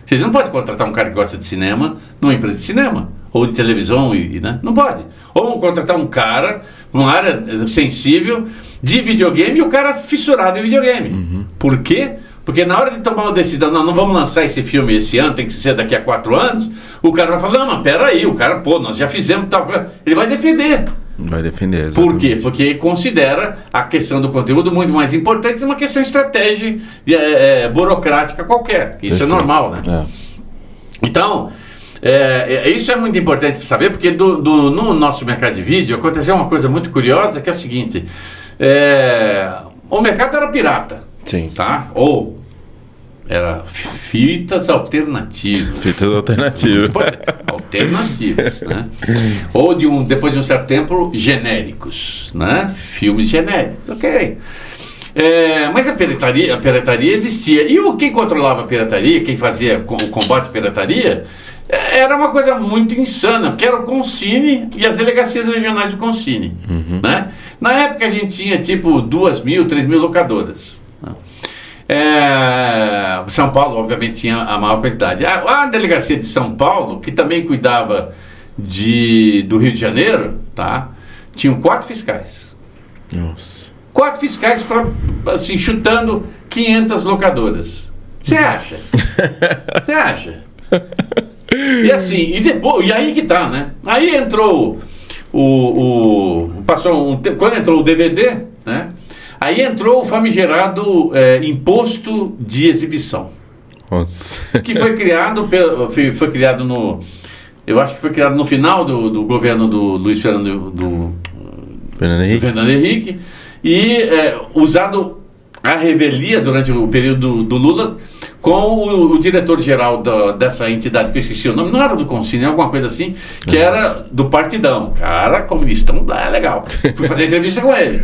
Você não pode contratar um cara que gosta de cinema numa empresa de cinema, ou de televisão, né? Não pode. Ou contratar um cara numa área sensível de videogame e o cara fissurado em videogame. Por quê? Porque na hora de tomar uma decisão, não vamos lançar esse filme esse ano, tem que ser daqui a 4 anos, o cara vai falar, não, mas peraí, o cara, nós já fizemos tal coisa. Ele vai defender. Vai defender, exatamente. Por quê? Porque considera a questão do conteúdo muito mais importante que uma questão de estratégia burocrática qualquer. Isso é normal, né? Então, isso é muito importante para saber, porque no nosso mercado de vídeo aconteceu uma coisa muito curiosa, que é o seguinte, o mercado era pirata. Sim. Tá? Ou era fitas alternativas. Fitas alternativas. Alternativas, né? Ou depois de um certo tempo, genéricos, né? Filmes genéricos, ok. Mas a pirataria existia. E quem controlava a pirataria, quem fazia o combate à pirataria, era uma coisa muito insana, porque era o Consine e as delegacias regionais do Consine. Né? Na época a gente tinha tipo 2.000, 3.000 locadoras. São Paulo, obviamente, tinha a maior quantidade. A delegacia de São Paulo, que também cuidava do Rio de Janeiro, tá? Tinham 4 fiscais. Nossa. 4 fiscais assim, chutando 500 locadoras. Você acha? Você acha? E assim, e aí que tá, né? Aí entrou quando entrou o DVD, né? Aí entrou o famigerado imposto de exibição. Nossa. Que foi criado eu acho que foi criado no final do governo do Luiz Fernando Fernando Henrique e usado à revelia durante o período do Lula com o diretor-geral dessa entidade, que eu esqueci o nome, não era do Consine, alguma coisa assim, que era do Partidão. Cara, comunistão, legal. Fui fazer entrevista com ele.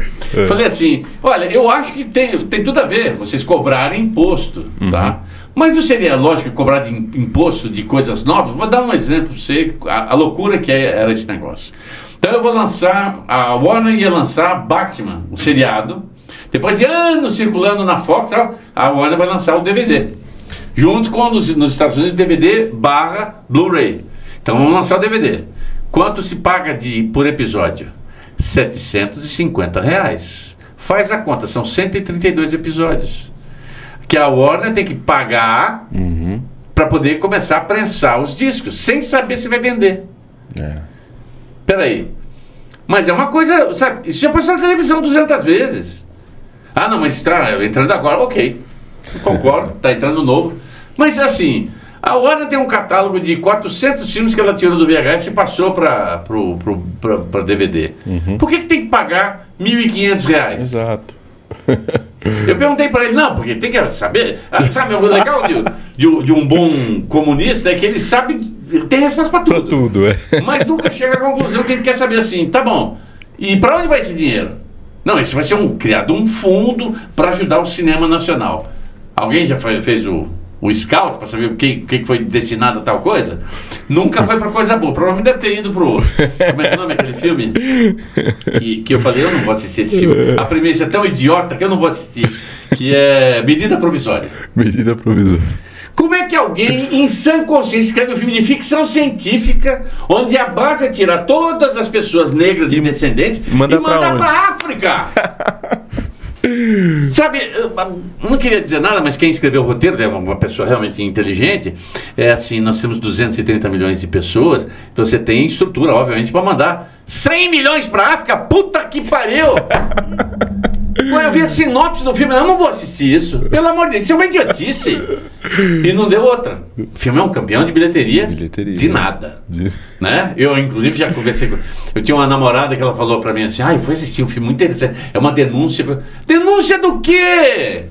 Falei assim, olha, eu acho que tem tudo a ver vocês cobrarem imposto, tá? Mas não seria lógico cobrar de imposto de coisas novas? Vou dar um exemplo para você, a loucura que era esse negócio. Então eu vou lançar, a Warner ia lançar Batman, o seriado, depois de anos circulando na Fox, a Warner vai lançar o DVD. Junto com nos Estados Unidos DVD / Blu-ray. Então vamos lançar o DVD. Quanto se paga por episódio? R$750. Faz a conta, são 132 episódios. Que a Warner tem que pagar para poder começar a prensar os discos, sem saber se vai vender. Peraí. Mas é uma coisa, sabe, isso já passou na televisão 200 vezes. Não, mas está entrando agora, ok. Concordo, está entrando novo. Mas assim, a Warner tem um catálogo de 400 filmes que ela tirou do VHS e passou para DVD. Por que tem que pagar R$1.500? Exato. Eu perguntei para ele, não, porque tem que saber. Sabe, o legal de um bom comunista é que ele sabe, ele tem resposta para tudo. Mas nunca chega à conclusão que ele quer saber assim, tá bom, E para onde vai esse dinheiro? Não, esse vai ser criado um fundo para ajudar o cinema nacional. Alguém já fez o scout para saber o que foi destinado a tal coisa? Nunca foi para coisa boa. Provavelmente deve ter ido pro... Como é que é o nome daquele filme? Que eu falei, eu não vou assistir esse filme. A premissa é tão idiota que eu não vou assistir. Que é Medida Provisória. Medida Provisória. Como é que alguém, em sã consciência, escreve um filme de ficção científica, onde a base é tirar todas as pessoas negras e descendentes e mandar pra África? Sabe, eu não queria dizer nada, mas quem escreveu o roteiro é uma pessoa realmente inteligente. É assim, nós temos 230 milhões de pessoas, então você tem estrutura, obviamente, para mandar 100 milhões pra África. Puta que pariu! Eu vi a sinopse do filme, eu não vou assistir isso. Pelo amor de Deus, isso é uma idiotice. E não deu outra. O filme é um campeão de bilheteria. De nada. Né? Eu, inclusive, já conversei com... Eu tinha uma namorada que ela falou pra mim assim, eu vou assistir um filme muito interessante. É uma denúncia. Denúncia do quê?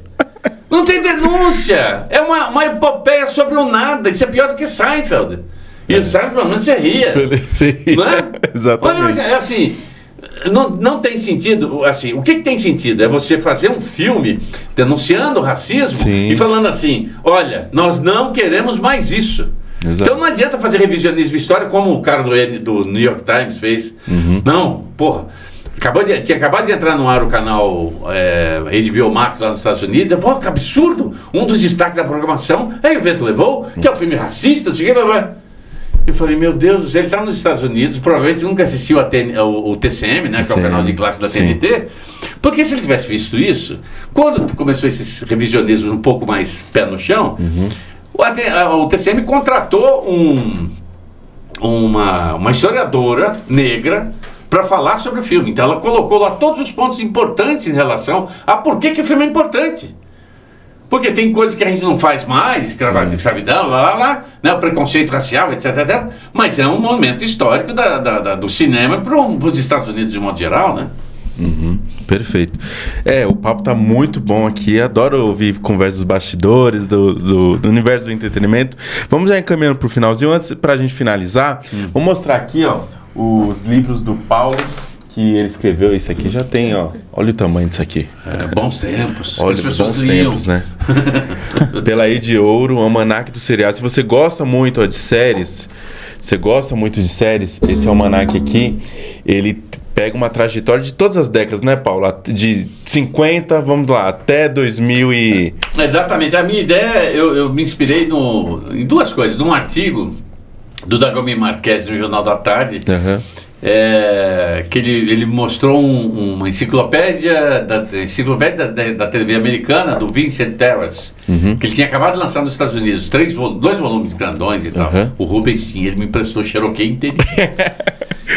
Não tem denúncia. É uma epopeia sobre o nada. Isso é pior do que Seinfeld. E o Seinfeld, pelo menos, você ria. Não é? Exatamente. É assim... Não tem sentido, assim, o que tem sentido é você fazer um filme denunciando o racismo. Sim. E falando assim, olha, nós não queremos mais isso. Exato. Então não adianta fazer revisionismo histórico como o cara do New York Times fez. Não, porra, tinha acabado de entrar no ar o canal HBO Max lá nos Estados Unidos. Porra, que absurdo, um dos destaques da programação é O Vento Levou, que é um filme racista, não sei o que, eu falei, meu Deus, ele está nos Estados Unidos, provavelmente nunca assistiu o TCM, né, que é o canal de classe da TNT, porque se ele tivesse visto isso, quando começou esses revisionismos um pouco mais pé no chão, o TCM contratou uma historiadora negra para falar sobre o filme. Então ela colocou lá todos os pontos importantes em relação a por que o filme é importante. Porque tem coisas que a gente não faz mais, escravidão, né, o preconceito racial, etc, etc. Mas é um momento histórico do cinema para os Estados Unidos de modo geral, né? Perfeito. O papo tá muito bom aqui. Adoro ouvir conversas dos bastidores, do universo do entretenimento. Vamos já encaminhando pro finalzinho. Antes, pra gente finalizar, vou mostrar aqui, ó, os livros do Paulo que ele escreveu. Isso aqui já tem, ó. Olha o tamanho disso aqui. Bons tempos. Olha, bons tempos, né? Pela Ed Ouro, o Almanac do Seriado. Se você gosta muito de séries, esse almanac aqui, ele pega uma trajetória de todas as décadas, né, Paulo? De 50, vamos lá, até 2000 e... Exatamente. A minha ideia, eu me inspirei em duas coisas. Num artigo do Dagomir Marques no Jornal da Tarde, que ele mostrou uma enciclopédia da TV americana, do Vincent Terrace, que ele tinha acabado de lançar nos Estados Unidos, 2 volumes grandões e tal. O Rubens, sim, ele me emprestou o Cherokee inteiro.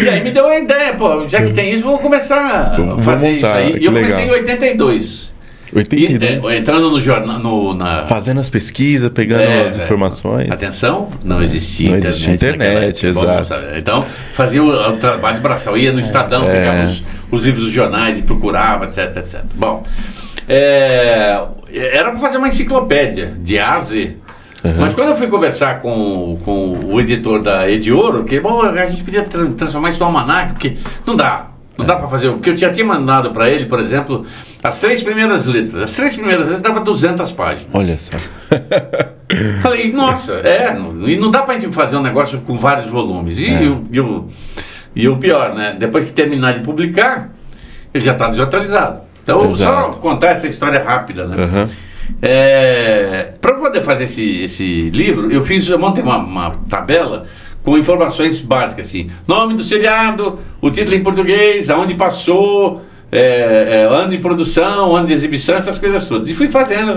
E aí me deu a ideia, pô, já que tem isso, vou começar a fazer isso aí. E eu comecei em 82. 82. Entrando no jornal, fazendo as pesquisas, pegando as informações. Atenção, não existia internet, exato. Então, fazia o trabalho braçal, ia no Estadão, pegava os livros dos jornais e procurava, etc, etc. Bom, era para fazer uma enciclopédia de A a Z. Mas quando eu fui conversar com o editor da Ed Ouro, que a gente podia transformar isso no almanac, porque não dá para fazer, porque eu já tinha mandado para ele, por exemplo, as 3 primeiras letras. As 3 primeiras letras dava 200 páginas. Olha só. Falei, nossa, e não dá pra gente fazer um negócio com vários volumes. E o pior, né? Depois que terminar de publicar, ele já está desatualizado. Então, só contar essa história rápida, né? Para poder fazer esse livro, eu montei uma tabela com informações básicas, assim, nome do seriado, o título em português, aonde passou, ano de produção, ano de exibição, essas coisas todas. E fui fazendo.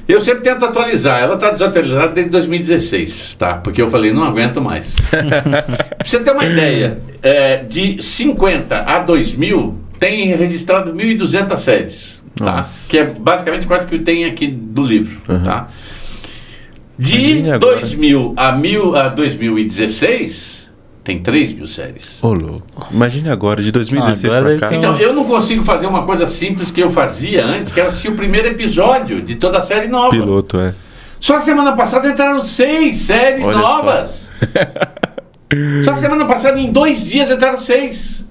Eu sempre tento atualizar. Ela está desatualizada desde 2016, tá? Porque eu falei, não aguento mais. Pra você ter uma ideia, de 50 a 2000, tem registrado 1.200 séries. Tá? Que é basicamente quase que tem aqui do livro. Tá? De 2000 a 2016, tem 3.000 séries. Ô, louco. Imagine agora, de 2016 pra cá. Então, eu não consigo fazer uma coisa simples que eu fazia antes, que era assistir o primeiro episódio de toda a série nova. Piloto, Só a semana passada entraram 6 séries novas. Só a semana passada, em 2 dias, entraram 6.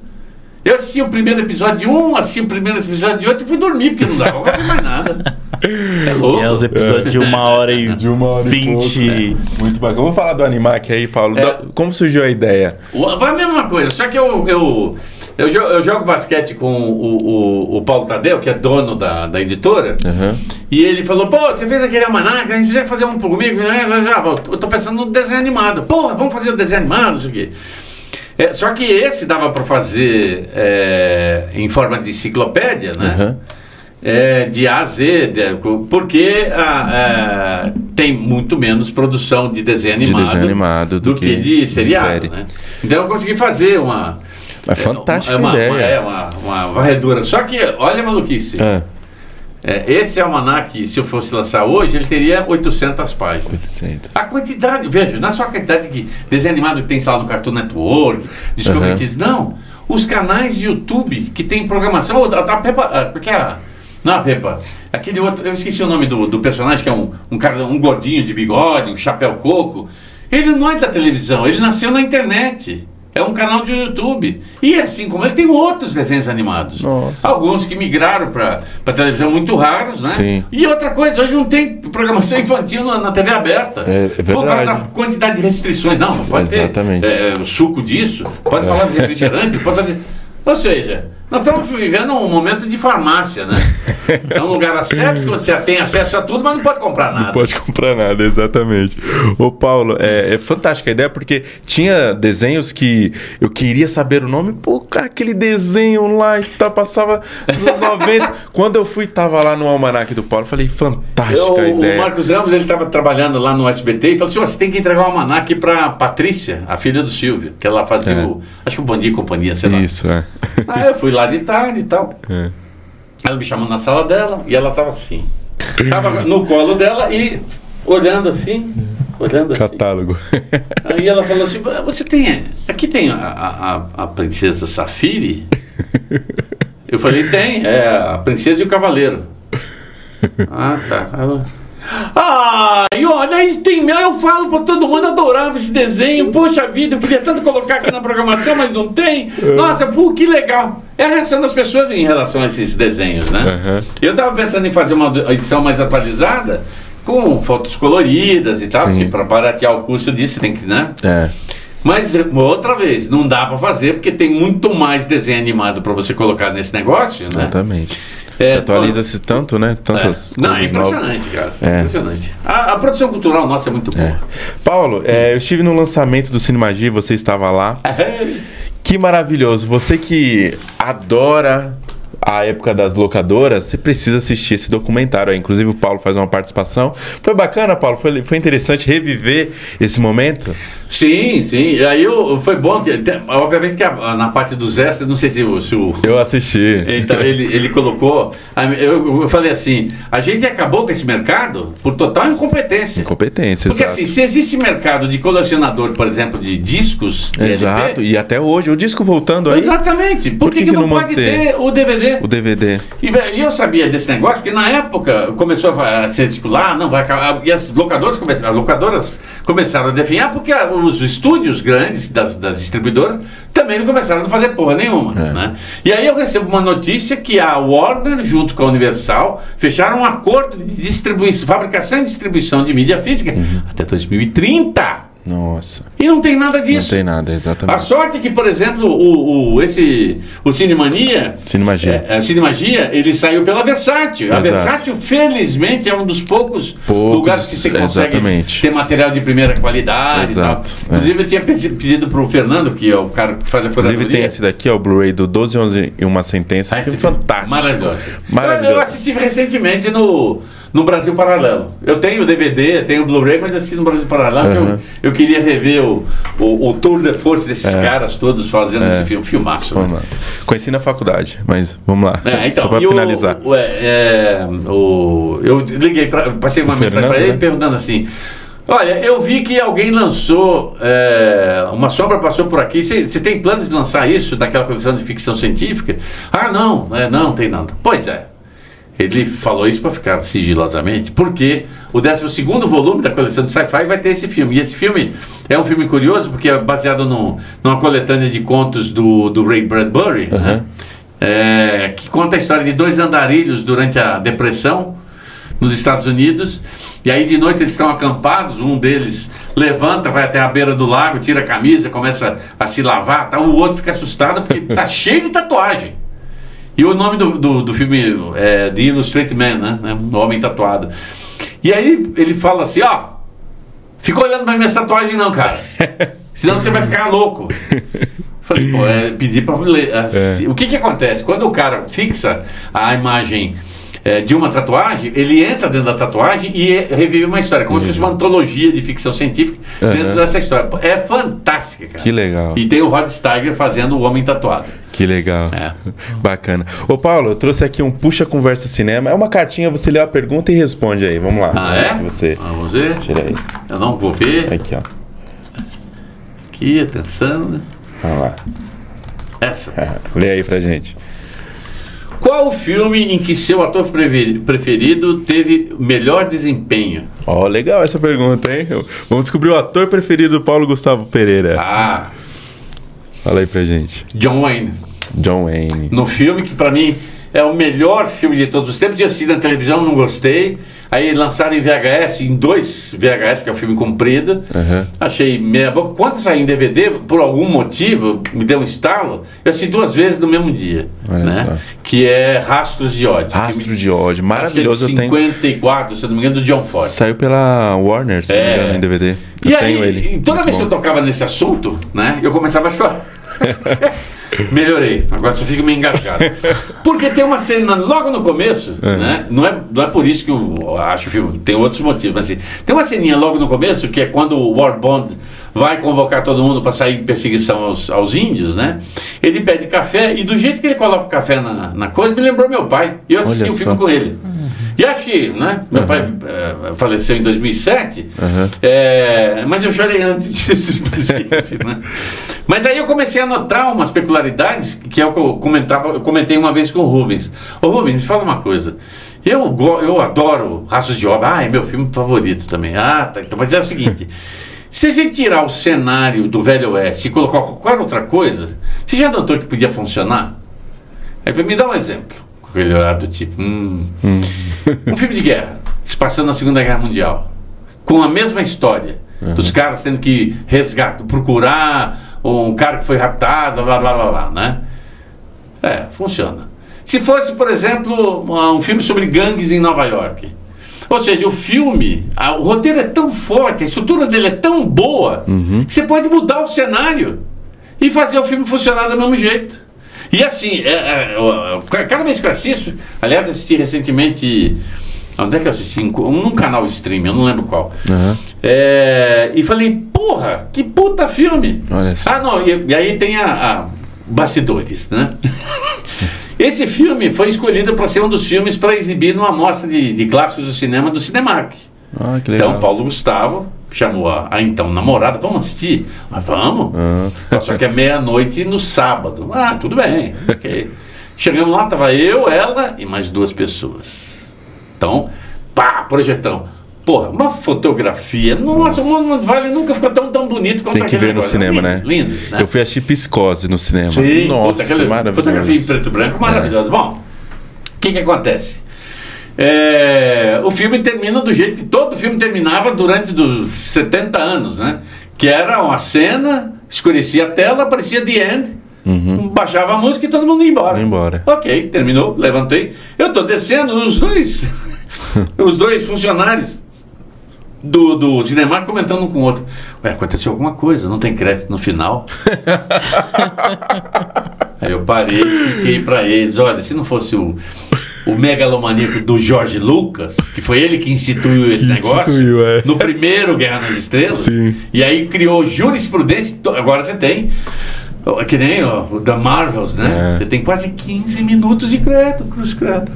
Eu assisti o primeiro episódio de um, assisti o primeiro episódio de outro e fui dormir, porque não dava pra ver mais nada. É louco. E é os episódios de 1h20. De 1h20. Né? Muito bacana. Vamos falar do Animac aí, Paulo. Como surgiu a ideia? Vai a mesma coisa, só que eu jogo basquete com o Paulo Tadeu, que é dono da editora, e ele falou, pô, você fez aquele almanac, a gente precisa fazer um comigo, eu tô pensando no desenho animado. Porra, vamos fazer o desenho animado, isso aqui. Só que esse dava para fazer em forma de enciclopédia, né? De A a Z, porque tem muito menos produção de desenho animado, do que de seriado, né? Então eu consegui fazer uma... É fantástica ideia. Uma varredura. Só que, olha a maluquice. Esse almanac, se eu fosse lançar hoje, ele teria 800 páginas. 800. A quantidade, veja, não é só a quantidade de desenho animado que tem lá no Cartoon Network, Discovery Kids, não. Os canais de YouTube que tem programação, a Peppa, não a Peppa, aquele outro, eu esqueci o nome do personagem, que é um cara, um gordinho de bigode, um chapéu coco. Ele não é da televisão, ele nasceu na internet. É um canal de YouTube. E assim como ele tem outros desenhos animados. Nossa. Alguns que migraram para televisão, muito raros, né? Sim. E outra coisa, hoje não tem programação infantil na TV aberta. É verdade. Por causa da quantidade de restrições. Não pode Exatamente. ter suco disso, pode falar de refrigerante, pode fazer... Ou seja, nós estamos vivendo um momento de farmácia, né? É um lugar certo que você tem acesso a tudo, mas não pode comprar nada. Não pode comprar nada, exatamente. Ô Paulo, é fantástica a ideia, porque tinha desenhos que eu queria saber o nome, pô, aquele desenho lá, passava nos 90. Quando eu fui, tava lá no almanac do Paulo, falei, fantástica a ideia. O Marcos Ramos, ele estava trabalhando lá no SBT e falou assim, você tem que entregar o almanac para Patrícia, a filha do Silvio, que ela fazia acho que o Bom Dia e Companhia, sei lá. Isso, Aí eu fui lá de tarde e tal. Ela me chamou na sala dela e ela tava assim. Tava no colo dela e olhando assim. Catálogo. Aí ela falou assim, você tem... Aqui tem a Princesa Safiri? Eu falei, tem. É a Princesa e o Cavaleiro. Ah, tá. E olha, aí tem eu falo pra todo mundo, adorava esse desenho, poxa vida, eu queria tanto colocar aqui na programação, mas não tem. Nossa, pô, que legal. É a reação das pessoas em relação a esses desenhos, né? Eu tava pensando em fazer uma edição mais atualizada, com fotos coloridas e tal, porque para baratear o custo disso, você tem que, né? Mas, outra vez, não dá para fazer, porque tem muito mais desenho animado para você colocar nesse negócio, né? Exatamente. Você atualiza-se tanto, né? Tantas coisas não, é impressionante, cara. Impressionante. A produção cultural nossa é muito boa. Paulo, eu estive no lançamento do Cinemagia, você estava lá. Que maravilhoso. Você que adora a época das locadoras, você precisa assistir esse documentário. Inclusive o Paulo faz uma participação. Foi bacana, Paulo? Foi interessante reviver esse momento? Sim, sim. E aí foi bom, que obviamente que na parte dos extras, não sei se o... Eu assisti. Então ele colocou... Eu falei assim, a gente acabou com esse mercado por total incompetência. Incompetência, porque exato. Assim, se existe mercado de colecionador, por exemplo, de discos... Exato, e até hoje, o disco voltando aí... Exatamente. Por que não pode ter o DVD? O DVD. E eu sabia desse negócio, porque na época começou a ser circular, não vai acabar, e as locadoras começaram a definhar, porque os estúdios grandes das distribuidoras também não começaram a fazer porra nenhuma, né? E aí eu recebo uma notícia que a Warner, junto com a Universal, fecharam um acordo de distribuição, fabricação e distribuição de mídia física até 2030. Nossa. E não tem nada disso. Não tem nada, exatamente. A sorte é que, por exemplo, o Cinemania, Cinemagia, ele saiu pela Versátil. Exato. A Versátil, felizmente, é um dos poucos lugares que você consegue ter material de primeira qualidade. Exato. E tal. Inclusive, eu tinha pedido para o Fernando, que é o cara que faz a coisa. Inclusive, tem esse daqui, ó, o Blu-ray do 12, 11 e uma sentença. É fantástico. Maravilhoso. Eu assisti recentemente no Brasil Paralelo. Eu tenho o DVD, tenho o Blu-ray, mas assisti no Brasil Paralelo. Eu queria rever o tour de force desses caras todos fazendo esse filme. Filmaço. Né? Conheci na faculdade, mas vamos lá. Então, só para finalizar. Eu liguei, passei uma mensagem para ele perguntando assim: olha, eu vi que alguém lançou, uma sombra passou por aqui. Você tem planos de lançar isso naquela coleção de ficção científica? Ah, não tem nada. Pois é. Ele falou isso para ficar sigilosamente, porque o 12º volume da coleção de sci-fi vai ter esse filme. E esse filme é um filme curioso, porque é baseado numa coletânea de contos do Ray Bradbury, né? Que conta a história de 2 andarilhos durante a Depressão nos Estados Unidos. E aí de noite eles estão acampados, um deles levanta, vai até a beira do lago, tira a camisa, começa a se lavar, tá? O outro fica assustado porque tá cheio de tatuagem. E o nome do filme é The Illustrated Man, né? O Homem Tatuado. E aí ele fala assim, fica olhando pra minha tatuagem não, cara. Senão você vai ficar louco. Falei, pedi pra ler. O que acontece? Quando o cara fixa a imagem de uma tatuagem, ele entra dentro da tatuagem e revive uma história, como se fosse uma antologia de ficção científica dentro dessa história. É fantástica, cara. Que legal. E tem o Rod Steiger fazendo o Homem Tatuado. Que legal. Bacana. Ô Paulo, eu trouxe aqui um Puxa Conversa Cinema. É uma cartinha, você lê a pergunta e responde aí. Vamos lá. Vamos ver. Tira aí. Eu não vou ver. Aqui, ó. Aqui, atenção, né? Vamos lá. Essa. Lê aí pra gente. Qual o filme em que seu ator preferido teve melhor desempenho? Legal essa pergunta, hein? Vamos descobrir o ator preferido do Paulo Gustavo Pereira. Fala aí pra gente. John Wayne. John Wayne. No filme que pra mim é o melhor filme de todos os tempos. Eu assisti na televisão, não gostei. Aí lançaram em VHS, em 2 VHS, porque é um filme comprido. Achei meia boca. Quando saiu em DVD, por algum motivo, me deu um estalo, eu assisti 2 vezes no mesmo dia. Olha só. Que é Rastros de Ódio. Rastros de Ódio, maravilhoso. Acho que é de 54, se não me engano, do John Ford. Saiu pela Warner, se não me engano, em DVD. Eu tenho ele. Toda vez que eu tocava nesse assunto, né, eu começava a chorar. Melhorei, agora só fico meio engasgado. Porque tem uma cena logo no começo, né? Não é por isso que eu acho o filme, tem outros motivos, mas assim, tem uma ceninha logo no começo que é quando o War Bond vai convocar todo mundo para sair em perseguição aos índios, né? Ele pede café e do jeito que ele coloca o café na coisa, me lembrou meu pai. E eu assisti o filme com ele. E acho que, né? Meu pai faleceu em 2007, mas eu chorei antes disso, inclusive, né? Mas aí eu comecei a notar umas peculiaridades, que é o que eu comentei uma vez com o Rubens. Ô Rubens, me fala uma coisa. Eu adoro Rastros de Ódio. É meu filme favorito também. Tá. Então, mas é o seguinte. Se a gente tirar o cenário do Velho Oeste e colocar qualquer outra coisa, você já notou que podia funcionar? Aí me dá um exemplo. Com aquele olhar do tipo... Um filme de guerra, se passando na Segunda Guerra Mundial, com a mesma história. Dos caras tendo que procurar um cara que foi raptado, né? Funciona. Se fosse, por exemplo, um filme sobre gangues em Nova York. Ou seja, o filme, o roteiro é tão forte, a estrutura dele é tão boa, que você pode mudar o cenário e fazer o filme funcionar do mesmo jeito. E assim, cada vez que eu assisto, aliás, assisti recentemente, onde é que eu assisti? Num canal streaming, eu não lembro qual. E falei, porra, que puta filme! Olha só. E aí tem bastidores, né? Esse filme foi escolhido para ser um dos filmes para exibir numa mostra de clássicos do cinema do Cinemark. Que legal. Então Paulo Gustavo chamou a então namorada, vamos assistir? Vamos. Só que é meia-noite no sábado. Tudo bem. Okay. Chegamos lá, tava eu, ela e mais 2 pessoas. Então, projetão. Porra, uma fotografia. Nossa, o Vale nunca ficou tão bonito quanto tem que ver no cinema, né? Lindo, né? Eu fui assistir Psicose no cinema. Sim, nossa, maravilhoso. Fotografia em preto e branco, maravilhosa. Bom, o que acontece? O filme termina do jeito que todo filme terminava durante os 70 anos, né? Que era uma cena, escurecia a tela, aparecia The End, baixava a música e todo mundo ia embora. Ok, terminou, levantei. Eu tô descendo, os dois funcionários do Cinemark comentando um com o outro. Aconteceu alguma coisa, não tem crédito no final. Aí eu parei e expliquei pra eles, olha, se não fosse o megalomaníaco do George Lucas, que foi ele que instituiu esse negócio, no primeiro Guerra nas Estrelas, sim. E aí criou jurisprudência, agora você tem, que nem o da Marvels, né? Você tem quase 15 minutos de crédito, cruz credo.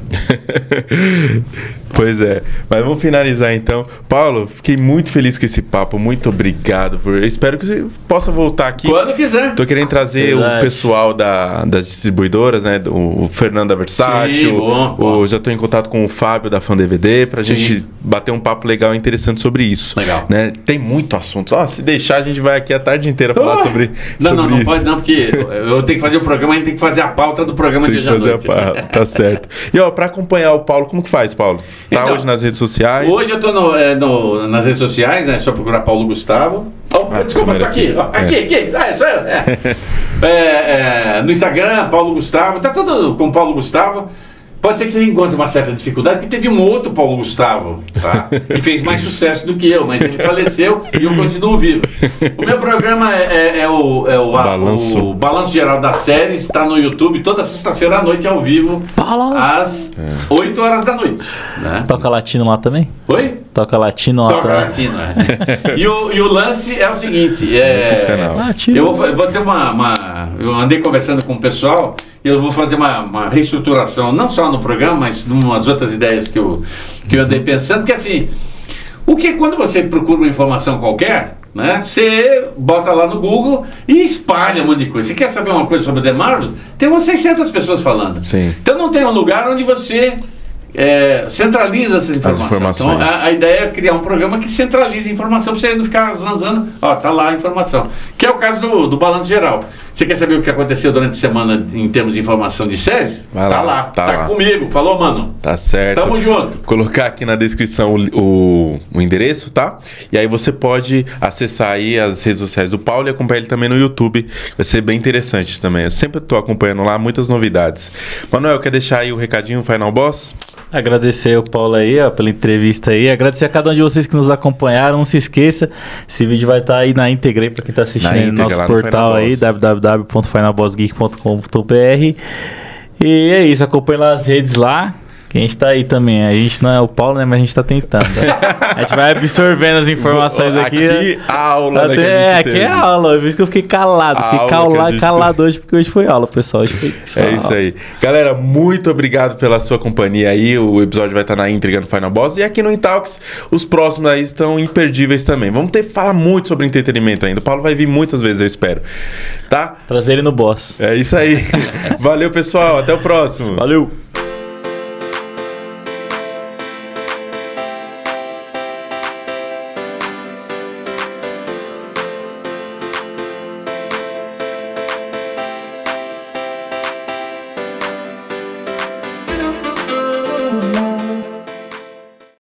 Pois é. Mas vamos finalizar então. Paulo, fiquei muito feliz com esse papo. Muito obrigado. Eu espero que você possa voltar aqui. Quando quiser. Tô querendo trazer o pessoal das distribuidoras, né? O Fernando da Versátil. Bom. Já tô em contato com o Fábio da Fan DVD pra gente bater um papo legal e interessante sobre isso. Legal. Né? Tem muito assunto. Se deixar, a gente vai aqui a tarde inteira falar sobre Não isso. Pode não, porque eu tenho que fazer o programa, a gente tem que fazer a pauta do programa de hoje à noite. Tá certo. E pra acompanhar o Paulo, como que faz, Paulo? Tá então, hoje nas redes sociais? Hoje eu tô nas redes sociais, né? É só procurar Paulo Gustavo. Desculpa, tô aqui. Aqui. Sou eu. No Instagram, Paulo Gustavo. Tá tudo com Paulo Gustavo. Pode ser que você encontre uma certa dificuldade, porque teve um outro Paulo Gustavo, tá? Que fez mais sucesso do que eu, mas ele faleceu e eu continuo vivo. O meu programa é o Balanço Geral das Séries, está no YouTube toda sexta-feira à noite, ao vivo, às 8 horas da noite. Né? Toca latino lá também? Oi? Toca latino lá também. Toca latino, E o lance é o seguinte, eu vou ter eu andei conversando com o pessoal, eu vou fazer uma reestruturação, não só no programa, mas em umas outras ideias que eu andei pensando, porque assim, quando você procura uma informação qualquer, né, você bota lá no Google e espalha um monte de coisa. Você quer saber uma coisa sobre The Marvels? Tem umas 600 pessoas falando. Sim. Então não tem um lugar onde você centraliza essas informações. Então a ideia é criar um programa que centralize a informação para você não ficar zanzando. Tá lá a informação. Que é o caso do Balanço Geral. Você quer saber o que aconteceu durante a semana em termos de informação de séries? Tá lá. Tá comigo. Falou, mano. Tá certo. Tamo junto. Colocar aqui na descrição o endereço, tá? E aí você pode acessar aí as redes sociais do Paulo e acompanhar ele também no YouTube. Vai ser bem interessante também. Eu sempre tô acompanhando lá muitas novidades. Manuel, quer deixar aí o recadinho, Final Boss? Agradecer ao Paulo aí, pela entrevista aí. Agradecer a cada um de vocês que nos acompanharam. Não se esqueça, esse vídeo vai estar aí na íntegra para quem está assistindo no nosso portal aí, www.finalbossgeek.com.br. E é isso, acompanhe lá as redes lá. Que a gente tá aí também. A gente não é o Paulo, né? Mas a gente tá tentando. A gente vai absorvendo as informações aqui. Aqui a aula, aqui é a aula. Por isso que eu fiquei calado. Fiquei calado hoje, porque hoje foi aula, pessoal. Hoje foi isso aí. Galera, muito obrigado pela sua companhia aí. O episódio vai estar na íntegra no Final Boss. E aqui no Intalks, os próximos aí estão imperdíveis também. Vamos ter que falar muito sobre entretenimento ainda. O Paulo vai vir muitas vezes, eu espero. Tá? Trazer ele no Boss. É isso aí. Valeu, pessoal. Até o próximo. Valeu.